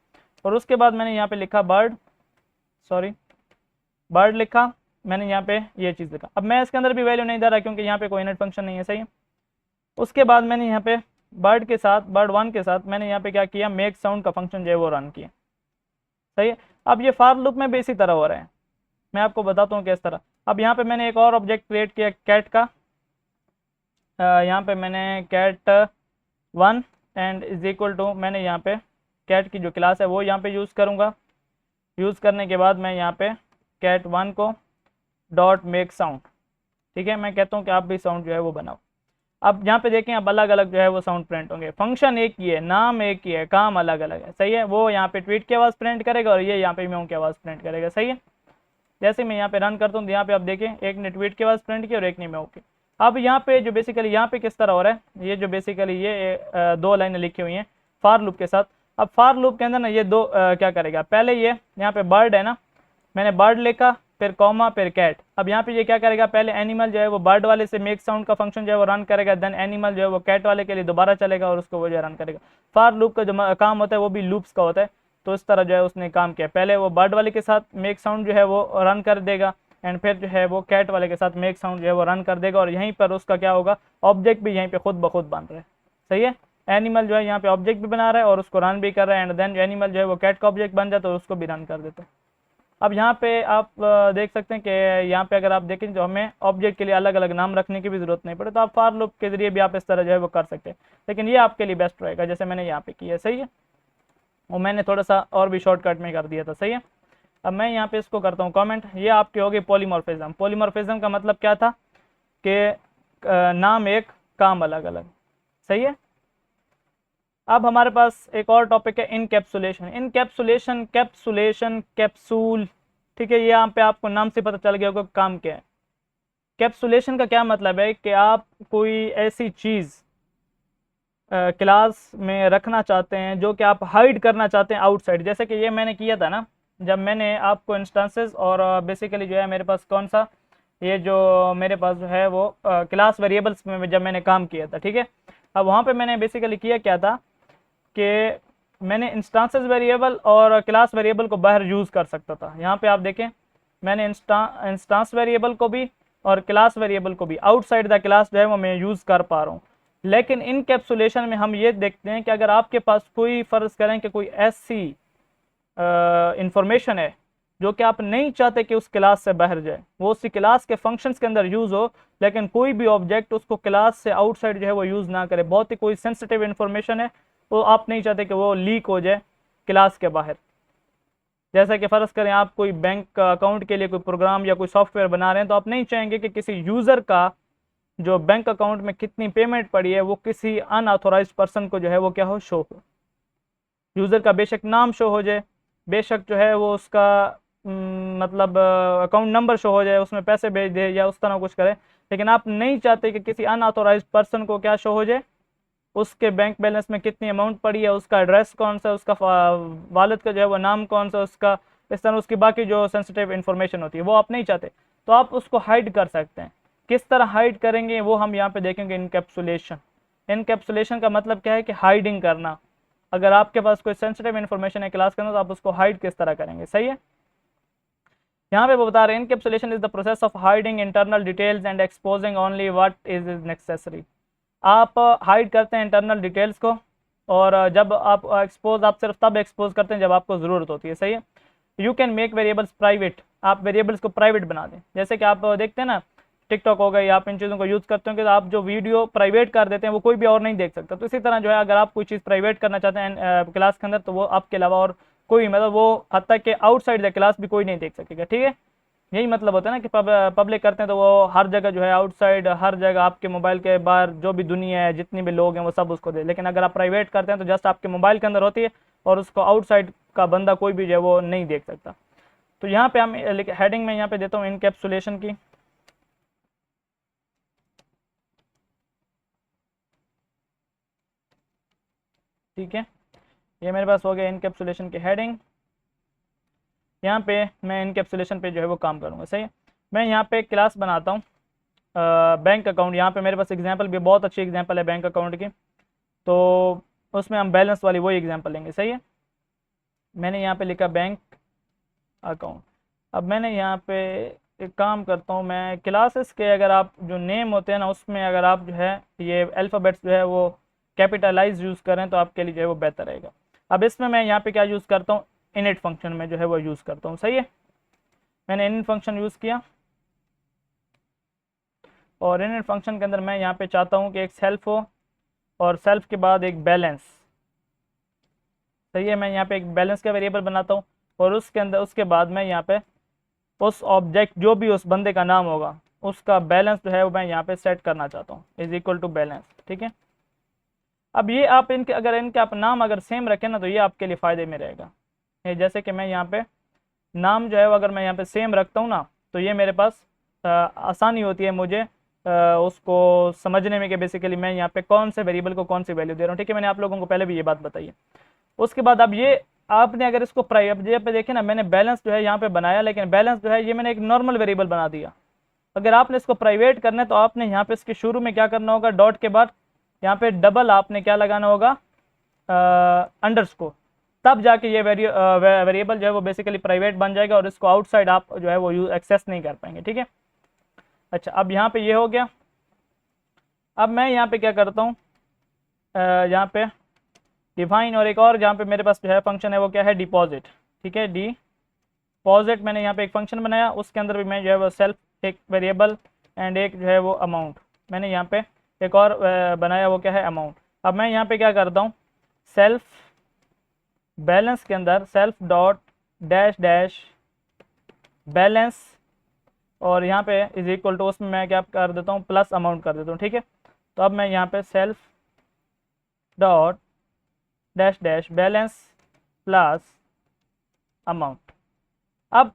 और उसके बाद मैंने यहाँ पे लिखा बर्ड लिखा, मैंने यहाँ पे ये चीज़ लिखा। अब मैं इसके अंदर भी वैल्यू नहीं दे रहा क्योंकि यहाँ पे कोई इनट फंक्शन नहीं है, सही है। उसके बाद मैंने यहाँ पे बर्ड 1 के साथ मैंने यहाँ पे क्या किया, मेक साउंड का फंक्शन जो है वो रन किया, सही है। अब ये फॉर लूप में भी इसी तरह हो रहा है, मैं आपको बताता हूँ किस तरह। अब यहाँ पे मैंने एक और ऑब्जेक्ट क्रिएट किया कैट का, यहाँ पे मैंने cat 1 and is equal to, मैंने यहाँ पे कैट की जो क्लास है वो यहाँ पे यूज़ करूँगा। यूज़ करने के बाद मैं यहाँ पे cat 1 co dot make sound, ठीक है, मैं कहता हूँ कि आप भी साउंड जो है वो बनाओ। अब यहाँ पे देखें, अब अलग अलग जो है वो साउंड प्रिंट होंगे, फंक्शन एक ही है, नाम एक ही है, काम अलग अलग है, सही है। वो यहाँ पे ट्वीट की आवाज़ प्रिंट करेगा और ये यहाँ पे म्याऊ की आवाज़ प्रिंट करेगा, सही है। जैसे मैं यहाँ पे रन करता हूँ तो यहाँ पे आप देखें एक ने ट्वीट की आवाज़ प्रिंट की और एक ने म्याऊ की। अब यहाँ पे जो बेसिकली यहाँ पे किस तरह हो रहा है, ये जो बेसिकली ये 2 लाइनें लिखी हुई हैं फॉर लूप के साथ। अब फॉर लूप के अंदर ना ये दो क्या करेगा, पहले ये यहाँ पे बर्ड है ना, मैंने बर्ड लिखा, फिर कॉमा, फिर कैट। अब यहाँ पे ये क्या करेगा, पहले एनिमल जो है वो बर्ड वाले से मेक साउंड का फंक्शन जो है वो रन करेगा, देन एनिमल जो है वो कैट वाले के लिए दोबारा चलेगा और उसको वो जो है रन करेगा। फॉर लूप का जो काम होता है वो भी लूप्स का होता है, तो इस तरह जो है उसने काम किया, पहले वो बर्ड वाले के साथ मेक साउंड जो है वो रन कर देगा एंड फिर जो है वो कैट वाले के साथ मेक साउंड जो है वो रन कर देगा, और यहीं पर उसका क्या होगा, ऑब्जेक्ट भी यहीं पे खुद ब खुद बन रहा है, सही है। एनिमल जो है यहाँ पे ऑब्जेक्ट भी बना रहा है और उसको रन भी कर रहा है, एंड देन जो एनिमल जो है वो कैट का ऑब्जेक्ट बन जाता है तो उसको भी रन कर देता है। अब यहाँ पे आप देख सकते हैं कि यहाँ पे अगर आप देखें तो हमें ऑब्जेक्ट के लिए अलग अलग नाम रखने की भी ज़रूरत नहीं पड़े, तो आप फॉर लूप के जरिए भी आप इस तरह जो है वो कर सकते हैं, लेकिन ये आपके लिए बेस्ट रहेगा जैसे मैंने यहाँ पे किया है, सही है। और मैंने थोड़ा सा और भी शॉर्टकट में कर दिया था, सही है। अब मैं यहाँ पे इसको करता हूँ कमेंट, ये आपकी होगी पॉलीमॉर्फिज्म। पॉलीमॉर्फिज्म का मतलब क्या था कि नाम एक, काम अलग अलग, सही है। अब हमारे पास एक और टॉपिक है इनकैप्सुलेशन। इनकैप्सुलेशन, कैप्सुलेशन, कैप्सूल, ठीक है, ये यहाँ पे आपको नाम से पता चल गया होगा काम क्या है। कैप्सुलेशन का क्या मतलब है कि आप कोई ऐसी चीज़ क्लास में रखना चाहते हैं जो कि आप हाइड करना चाहते हैं आउटसाइड, जैसे कि ये मैंने किया था ना, जब मैंने आपको इंस्टेंसेस और बेसिकली जो है मेरे पास कौन सा, ये जो मेरे पास जो है वो क्लास वेरिएबल्स में जब मैंने काम किया था, ठीक है। अब वहाँ पे मैंने बेसिकली किया क्या था कि मैंने इंस्टेंसेस वेरिएबल और क्लास वेरिएबल को बाहर यूज़ कर सकता था। यहाँ पे आप देखें मैंने इंस्टेंस वेरिएबल को भी और क्लास वेरिएबल को भी आउटसाइड द क्लास जो है वो मैं यूज़ कर पा रहा हूँ। लेकिन इनकैप्सुलेशन में हम ये देखते हैं कि अगर आपके पास कोई फ़र्ज़ करें कि कोई ऐसी इंफॉर्मेशन है जो कि आप नहीं चाहते कि उस क्लास से बाहर जाए, वो उसी क्लास के फंक्शंस के अंदर यूज़ हो, लेकिन कोई भी ऑब्जेक्ट उसको क्लास से आउटसाइड जो है वो यूज़ ना करे, बहुत ही कोई सेंसिटिव इन्फॉर्मेशन है तो आप नहीं चाहते कि वो लीक हो जाए क्लास के बाहर। जैसा कि फ़र्ज़ करें आप कोई बैंक अकाउंट के लिए कोई प्रोग्राम या कोई सॉफ्टवेयर बना रहे हैं, तो आप नहीं चाहेंगे कि किसी यूज़र का जो बैंक अकाउंट में कितनी पेमेंट पड़ी है वो किसी अनऑथोराइज्ड पर्सन को जो है वो क्या हो, शो हो। यूज़र का बेशक नाम शो हो जाए, बेशक जो है वो उसका मतलब अकाउंट नंबर शो हो जाए, उसमें पैसे भेज दे या उस तरह कुछ करे, लेकिन आप नहीं चाहते कि किसी अनऑथोराइज्ड पर्सन को क्या शो हो जाए, उसके बैंक बैलेंस में कितनी अमाउंट पड़ी है, उसका एड्रेस कौन सा, उसका वालिद का जो है वो नाम कौन सा, उसका इस तरह उसकी बाकी जो सेंसिटिव इन्फॉर्मेशन होती है वो आप नहीं चाहते, तो आप उसको हाइड कर सकते हैं। किस तरह हाइड करेंगे वो हम यहाँ पे देखेंगे, इनकैप्सुलेशन। इनकैप्सुलेशन का मतलब क्या है कि हाइडिंग करना। अगर आपके पास कोई सेंसिटिव इन्फॉर्मेशन है क्लास के अंदर तो आप उसको हाइड किस तरह करेंगे, सही है। यहाँ पे वो बता रहे हैं encapsulation is the process of hiding internal details and exposing only what is necessary. आप हाइड करते हैं इंटरनल डिटेल्स को, और जब आप एक्सपोज, आप सिर्फ तब एक्सपोज करते हैं जब आपको ज़रूरत होती है, सही है। You can make variables private, आप वेरिएबल्स को प्राइवेट बना दें। जैसे कि आप देखते हैं ना टिकटॉक हो गई, आप इन चीज़ों को यूज़ करते हो कि आप जो वीडियो प्राइवेट कर देते हैं वो कोई भी और नहीं देख सकता। तो इसी तरह जो है अगर आप कोई चीज़ प्राइवेट करना चाहते हैं क्लास के अंदर, तो वो आपके अलावा और कोई, मतलब वो हद तक कि आउटसाइड द क्लास भी कोई नहीं देख सकेगा। ठीक है, यही मतलब होता है ना कि पब्लिक करते हैं तो वो हर जगह जो है आउटसाइड, हर जगह आपके मोबाइल के बाहर जो भी दुनिया है, जितनी भी लोग हैं वो सब उसको दे। लेकिन अगर आप प्राइवेट करते हैं तो जस्ट आपके मोबाइल के अंदर होती है और उसको आउटसाइड का बंदा कोई भी जो है वो नहीं देख सकता। तो यहाँ पे हम हेडिंग में यहाँ पे देता हूँ इनकैप्सुलेशन की। ठीक है, ये मेरे पास हो गया इनकैप्सुलेशन की हेडिंग। यहाँ पे मैं इनकैप्सुलेशन पे जो है वो काम करूँगा। सही है, मैं यहाँ पे क्लास बनाता हूँ बैंक अकाउंट। यहाँ पे मेरे पास एग्जांपल भी बहुत अच्छी एग्जांपल है बैंक अकाउंट की, तो उसमें हम बैलेंस वाली वही एग्जांपल लेंगे। सही है, मैंने यहाँ पे लिखा बैंक अकाउंट। अब मैंने यहाँ पे एक काम करता हूँ, मैं क्लासेस के अगर आप जो नेम होते हैं ना उसमें अगर आप जो है ये अल्फ़ाबेट्स जो है वो कैपिटलाइज यूज़ करें तो आपके लिए जो है वो बेहतर रहेगा। अब इसमें मैं यहाँ पे क्या यूज़ करता हूँ, इनिट फंक्शन में जो है वो यूज़ करता हूँ। सही है, मैंने इनिट फंक्शन यूज़ किया और इनिट फंक्शन के अंदर मैं यहाँ पे चाहता हूँ कि एक सेल्फ हो और सेल्फ के बाद एक बैलेंस। सही है, मैं यहाँ पे एक बैलेंस का वेरिएबल बनाता हूँ और उसके अंदर उसके बाद मैं यहाँ पे उस ऑब्जेक्ट जो भी उस बंदे का नाम होगा उसका बैलेंस जो है वो मैं यहाँ पे सेट करना चाहता हूँ, इज इक्वल टू बैलेंस। ठीक है, अब ये आप इनके अगर इनके आप नाम अगर सेम रखें ना तो ये आपके लिए फ़ायदे में रहेगा। जैसे कि मैं यहाँ पे नाम जो है वो अगर मैं यहाँ पे सेम रखता हूँ ना तो ये मेरे पास आसानी होती है मुझे उसको समझने में कि बेसिकली मैं यहाँ पे कौन से वेरिएबल को कौन सी वैल्यू दे रहा हूँ। ठीक है, मैंने आप लोगों को पहले भी ये बात बताई है। उसके बाद अब ये आपने अगर इसको प्राइवेट पे देखें ना, मैंने बैलेंस जो है यहाँ पे बनाया, लेकिन बैलेंस जो है ये मैंने एक नॉर्मल वेरिएबल बना दिया। अगर आपने इसको प्राइवेट करना है तो आपने यहाँ पे इसके शुरू में क्या करना होगा, डॉट के बाद यहाँ पे डबल आपने क्या लगाना होगा, अंडरस्कोर, तब जाके ये वेरिएबल जो है वो बेसिकली प्राइवेट बन जाएगा और इसको आउटसाइड आप जो है वो एक्सेस नहीं कर पाएंगे। ठीक है, अच्छा अब यहाँ पे ये हो गया। अब मैं यहाँ पे क्या करता हूँ, यहाँ पे डिफाइन और एक और जहाँ पे मेरे पास जो है फंक्शन है वो क्या है, डिपॉजिट। ठीक है, डिपॉजिट मैंने यहाँ पे एक फंक्शन बनाया, उसके अंदर भी मैं जो है वो सेल्फ एक वेरिएबल एंड एक जो है वो अमाउंट मैंने यहाँ पे एक और बनाया, वो क्या है, अमाउंट। अब मैं यहाँ पे क्या करता हूँ, सेल्फ बैलेंस के अंदर self dot dash dash balance और यहाँ पे इज इक्वल टू उसमें मैं क्या कर देता हूँ, प्लस अमाउंट कर देता हूँ। ठीक है, तो अब मैं यहाँ पे self dot dash dash balance plus amount. अब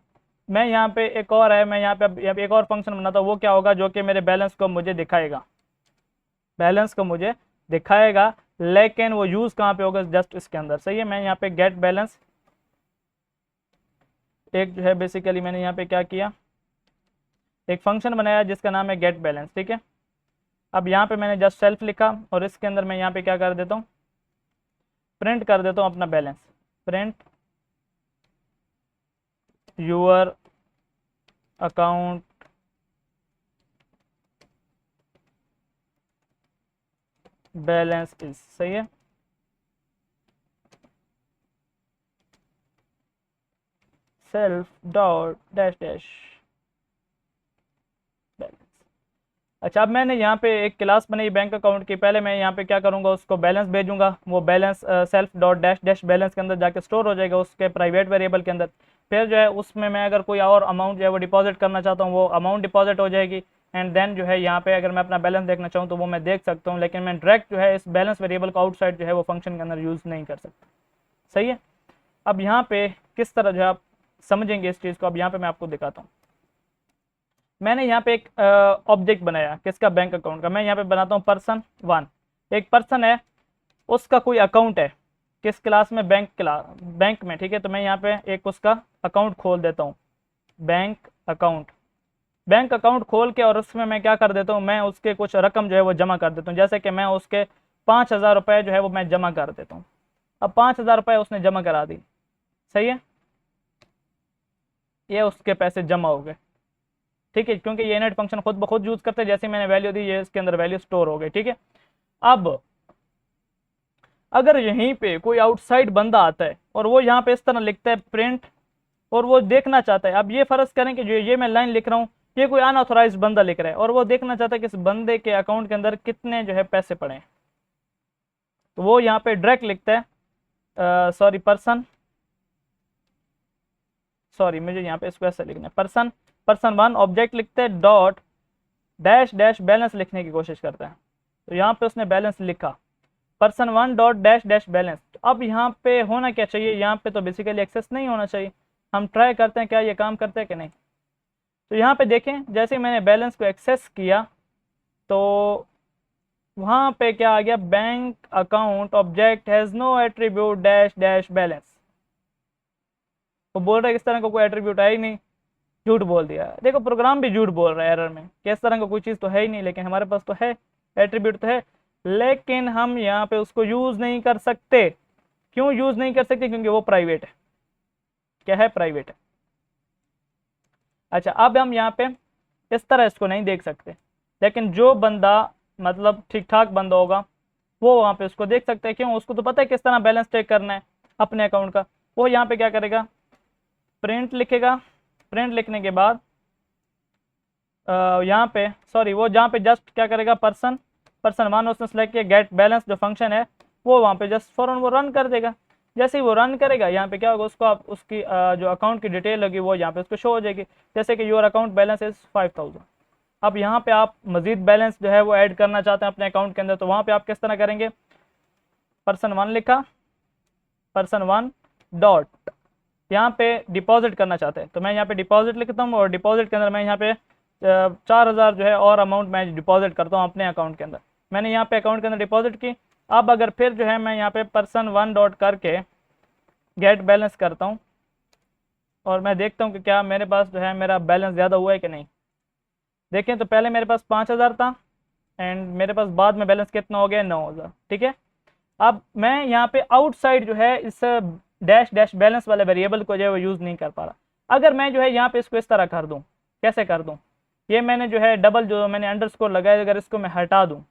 मैं यहाँ पे एक और है, मैं यहाँ पे एक और फंक्शन बनाता हूँ, वो क्या होगा, जो कि मेरे बैलेंस को मुझे दिखाएगा, बैलेंस को मुझे दिखाएगा, लेकिन वो यूज़ कहाँ पे होगा, जस्ट इसके अंदर। सही है, मैं यहाँ पे गेट बैलेंस एक जो है बेसिकली मैंने यहाँ पे क्या किया, एक फंक्शन बनाया जिसका नाम है गेट बैलेंस। ठीक है, अब यहाँ पे मैंने जस्ट सेल्फ लिखा और इसके अंदर मैं यहाँ पे क्या कर देता हूँ, प्रिंट कर देता हूँ अपना balance, print your account balance is. सही है, self dot dash dash balance. अच्छा, अब मैंने यहाँ पे एक क्लास बनाई बैंक अकाउंट की, पहले मैं यहाँ पे क्या करूँगा, उसको बैलेंस भेजूंगा, वो balance self dot dash dash balance के अंदर जाके स्टोर हो जाएगा उसके प्राइवेट वेरिएबल के अंदर। फिर जो है उसमें मैं अगर कोई और अमाउंट जो है वो डिपॉजिट करना चाहता हूँ, वो अमाउंट डिपॉजिट हो जाएगी एंड देन जो है यहाँ पे अगर मैं अपना बैलेंस देखना चाहूँ तो वो मैं देख सकता हूँ, लेकिन मैं डायरेक्ट जो है इस बैलेंस वेरिएबल को आउटसाइड जो है वो फंक्शन के अंदर यूज़ नहीं कर सकता। सही है, अब यहाँ पे किस तरह जो है आप समझेंगे इस चीज़ को, अब यहाँ पे मैं आपको दिखाता हूँ। मैंने यहाँ पे एक ऑब्जेक्ट बनाया किसका, बैंक अकाउंट का। मैं यहाँ पे बनाता हूँ पर्सन 1, एक पर्सन है, उसका कोई अकाउंट है किस क्लास में, बैंक में। ठीक है, तो मैं यहाँ पे एक उसका अकाउंट खोल देता हूँ, बैंक अकाउंट खोल के और उसमें मैं क्या कर देता हूँ, मैं उसके कुछ रकम जो है वो जमा कर देता हूँ। जैसे कि मैं उसके 5,000 रुपये जो है वो मैं जमा कर देता हूँ। अब 5,000 रुपये उसने जमा करा दी। सही है, ये उसके पैसे जमा हो गए। ठीक है, क्योंकि ये इनिट फंक्शन खुद ब खुद यूज़ करते हैं, जैसे मैंने वैल्यू दी ये इसके अंदर वैल्यू स्टोर हो गई। ठीक है, अब अगर यहीं पे कोई आउटसाइड बंदा आता है और वो यहाँ पे इस तरह लिखता है प्रिंट और वो देखना चाहता है। अब ये फ़र्ज़ करें कि जो ये मैं लाइन लिख रहा हूँ ये कोई अनऑथोराइज बंदा लिख रहा है और वो देखना चाहता है कि इस बंदे के अकाउंट के अंदर कितने जो है पैसे पड़े हैं, तो वो यहाँ पे डायरेक्ट लिखता है सॉरी पर्सन, सॉरी मुझे यहाँ पे इसको ऐसे लिखना है पर्सन 1 ऑब्जेक्ट लिखते हैं डॉट डैश डैश बैलेंस लिखने की कोशिश करता है। तो यहाँ पे उसने बैलेंस लिखा person 1 dot dash dash balance. अब यहाँ पे होना क्या चाहिए, यहाँ पे तो बेसिकली एक्सेस नहीं होना चाहिए। हम ट्राई करते हैं क्या ये काम करते हैं कि नहीं। तो यहाँ पे देखें जैसे मैंने बैलेंस को एक्सेस किया तो वहाँ पे क्या आ गया, bank account object has no attribute dash dash balance. वो बोल रहा है किस तरह का कोई एट्रीब्यूट है ही नहीं, झूठ बोल दिया। देखो प्रोग्राम भी झूठ बोल रहा है एरर में कि इस तरह का कोई चीज़ तो है ही नहीं, लेकिन हमारे पास तो है, एट्रीब्यूट तो है, लेकिन हम यहाँ पे उसको यूज़ नहीं कर सकते। क्यों यूज़ नहीं कर सकते, क्योंकि वो प्राइवेट है। क्या है, प्राइवेट है। अच्छा अब हम यहाँ पे इस तरह इसको नहीं देख सकते, लेकिन जो बंदा मतलब ठीक ठाक बंदा होगा वो वहाँ पे उसको देख सकता है। क्यों, उसको तो पता है किस तरह बैलेंस चेक करना है अपने अकाउंट का। वो यहाँ पे क्या करेगा, प्रिंट लिखेगा, प्रिंट लिखने के बाद यहाँ पे सॉरी वो जहाँ पे जस्ट क्या करेगा, पर्सन 1 उसने सेलेक्ट किया, गेट बैलेंस जो फंक्शन है वो वहाँ पे जस्ट फौरन वो रन कर देगा। जैसे ही वो रन करेगा यहाँ पे क्या होगा, उसको आप उसकी जो अकाउंट की डिटेल होगी वो यहाँ पे उसको शो हो जाएगी, जैसे कि योर अकाउंट बैलेंस इज 5000। अब यहाँ पे आप मजीद बैलेंस जो है वो ऐड करना चाहते हैं अपने अकाउंट के अंदर, तो वहाँ पे आप किस तरह करेंगे, पर्सन 1 लिखा, पर्सन 1 डॉट यहाँ पे डिपॉजिट करना चाहते हैं तो मैं यहाँ पे डिपॉजिट लिखता हूँ और डिपॉजिट के अंदर मैं यहाँ पे 4000 जो है और अमाउंट मैं डिपॉजिट करता हूँ अपने अकाउंट के अंदर। मैंने यहाँ पे अकाउंट के अंदर डिपॉजिट की। अब अगर फिर जो है मैं यहाँ पे पर्सन 1 डॉट करके गेट बैलेंस करता हूँ और मैं देखता हूँ कि क्या मेरे पास जो है मेरा बैलेंस ज़्यादा हुआ है कि नहीं। देखें तो पहले मेरे पास 5000 था एंड मेरे पास बाद में बैलेंस कितना हो गया, 9000। ठीक है, अब मैं यहाँ पे आउटसाइड जो है इस डैश डैश बैलेंस वाले वेरिएबल को जो है वो यूज़ नहीं कर पा रहा। अगर मैं जो है यहाँ पे इसको इस तरह कर दूँ, कैसे कर दूँ, ये मैंने जो है डबल जो मैंने अंडरस्कोर लगाया, अगर इसको मैं हटा दूँ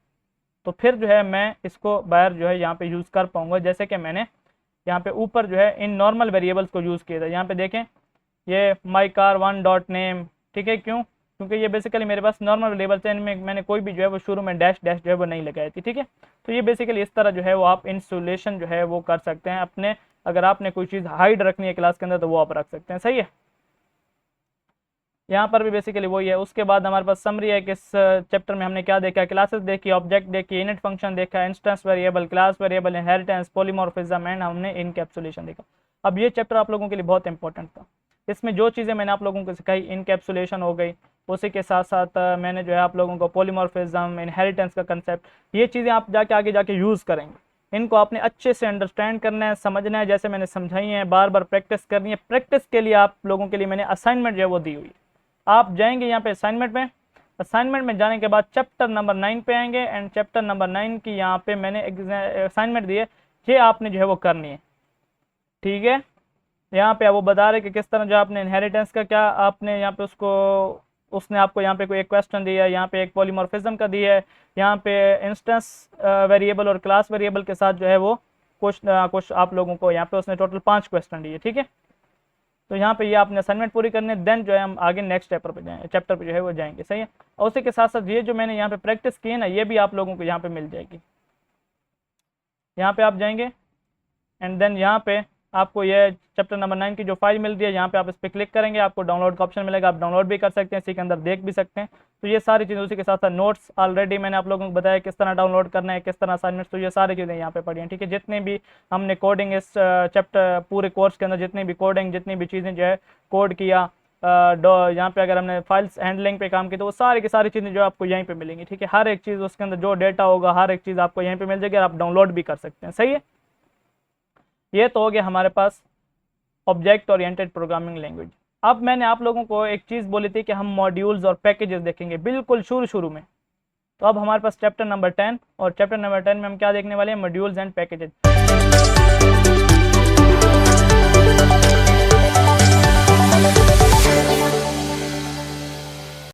तो फिर जो है मैं इसको बाहर जो है यहाँ पे यूज़ कर पाऊँगा, जैसे कि मैंने यहाँ पे ऊपर जो है इन नॉर्मल वेरिएबल्स को यूज़ किया था। यहाँ पे देखें ये माई कार 1 डॉट नेम, ठीक है, क्यों, क्योंकि ये बेसिकली मेरे पास नॉर्मल वेरिएबल्स हैं, इनमें मैंने कोई भी जो है वो शुरू में डैश डैश जो है वो नहीं लगाई थी। ठीक है, तो ये बेसिकली इस तरह जो है वो आप इंस्टॉलेशन जो है वो कर सकते हैं अपने, अगर आपने कोई चीज़ हाइड रखनी है क्लास के अंदर तो वो आप रख सकते हैं। सही है, यहाँ पर भी बेसिकली वही है। उसके बाद हमारे पास समरी है कि इस चैप्टर में हमने क्या देखा, क्लासेस देखी, ऑब्जेक्ट देखी, इनिट फंक्शन देखा, instance variable, class variable, inheritance, polymorphism and हमने इनकैप्सुलेशन देखा। अब ये चैप्टर आप लोगों के लिए बहुत इंपॉर्टेंट था। इसमें जो चीज़ें मैंने आप लोगों को सिखाई, इनकैप्सुलेशन हो गई, उसी के साथ साथ मैंने जो है आप लोगों को पॉलीमॉर्फिज्म, इनहेरिटेंस का कंसेप्ट, ये चीज़ें आप जाके आगे जाके यूज़ करेंगे। इनको आपने अच्छे से अंडरस्टैंड करना है, समझना है, जैसे मैंने समझाई है, बार बार प्रैक्टिस करनी है। प्रैक्टिस के लिए आप लोगों के लिए मैंने असाइनमेंट जो है वो दी हुई है। आप जाएंगे यहाँ पे असाइनमेंट में, असाइनमेंट में जाने के बाद चैप्टर नंबर 9 पे आएंगे एंड चैप्टर नंबर 9 की यहाँ पे मैंने असाइनमेंट दी है, ये आपने जो है वो करनी है। ठीक है, यहाँ पे वो बता रहे कि किस तरह जो आपने इनहेरिटेंस का क्या आपने यहाँ पे उसने आपको यहाँ पे कोई एक क्वेश्चन दिया है, यहाँ पे एक पॉलीमॉर्फिज्म का दिया है, यहाँ पे इंस्टेंस वेरिएबल और क्लास वेरिएबल के साथ जो है वो कुछ आप लोगों को यहाँ पे उसने टोटल 5 क्वेश्चन दिए। ठीक है, तो यहाँ पे ये आपने असाइनमेंट पूरी करनी है, देन जो है हम आगे नेक्स्ट चैप्टर पे जो है वो जाएंगे। सही है, और उसी के साथ साथ ये जो मैंने यहाँ पे प्रैक्टिस की है ना, ये भी आप लोगों को यहाँ पे मिल जाएगी। यहाँ पे आप जाएंगे एंड देन यहाँ पे आपको ये चैप्टर नंबर 9 की जो फाइल मिल रही है, यहाँ पे आप इस पर क्लिक करेंगे, आपको डाउनलोड का ऑप्शन मिलेगा, आप डाउनलोड भी कर सकते हैं, इसी के अंदर देख भी सकते हैं। तो ये सारी चीज़ें, उसी के साथ साथ नोट्स ऑलरेडी मैंने आप लोगों को बताया किस तरह डाउनलोड करना है, किस तरह असाइनमेंट्स, तो ये सारी चीज़ें यहाँ पे पढ़ी हैं। ठीक है, जितने भी हमने कोडिंग इस चैप्टर पूरे कोर्स के अंदर जितनी भी कोडिंग, जितनी भी चीज़ें जो है कोड किया, यहाँ पे अगर हमने फाइल्स हैंडलिंग पे काम की तो वो सारी की सारी चीज़ें जो आपको यहीं पे मिलेंगी। ठीक है, हर एक चीज़ उसके अंदर जो डेटा होगा हर एक चीज़ आपको यहीं पे मिल जाएगी और आप डाउनलोड भी कर सकते हैं। सही है, ये तो हो गया हमारे पास ऑब्जेक्ट ओरिएंटेड प्रोग्रामिंग लैंग्वेज। अब मैंने आप लोगों को एक चीज़ बोली थी कि हम मॉड्यूल्स और पैकेजेस देखेंगे बिल्कुल शुरू में। तो अब हमारे पास चैप्टर नंबर 10 और चैप्टर नंबर 10 में हम क्या देखने वाले हैं, मॉड्यूल्स एंड पैकेजेस।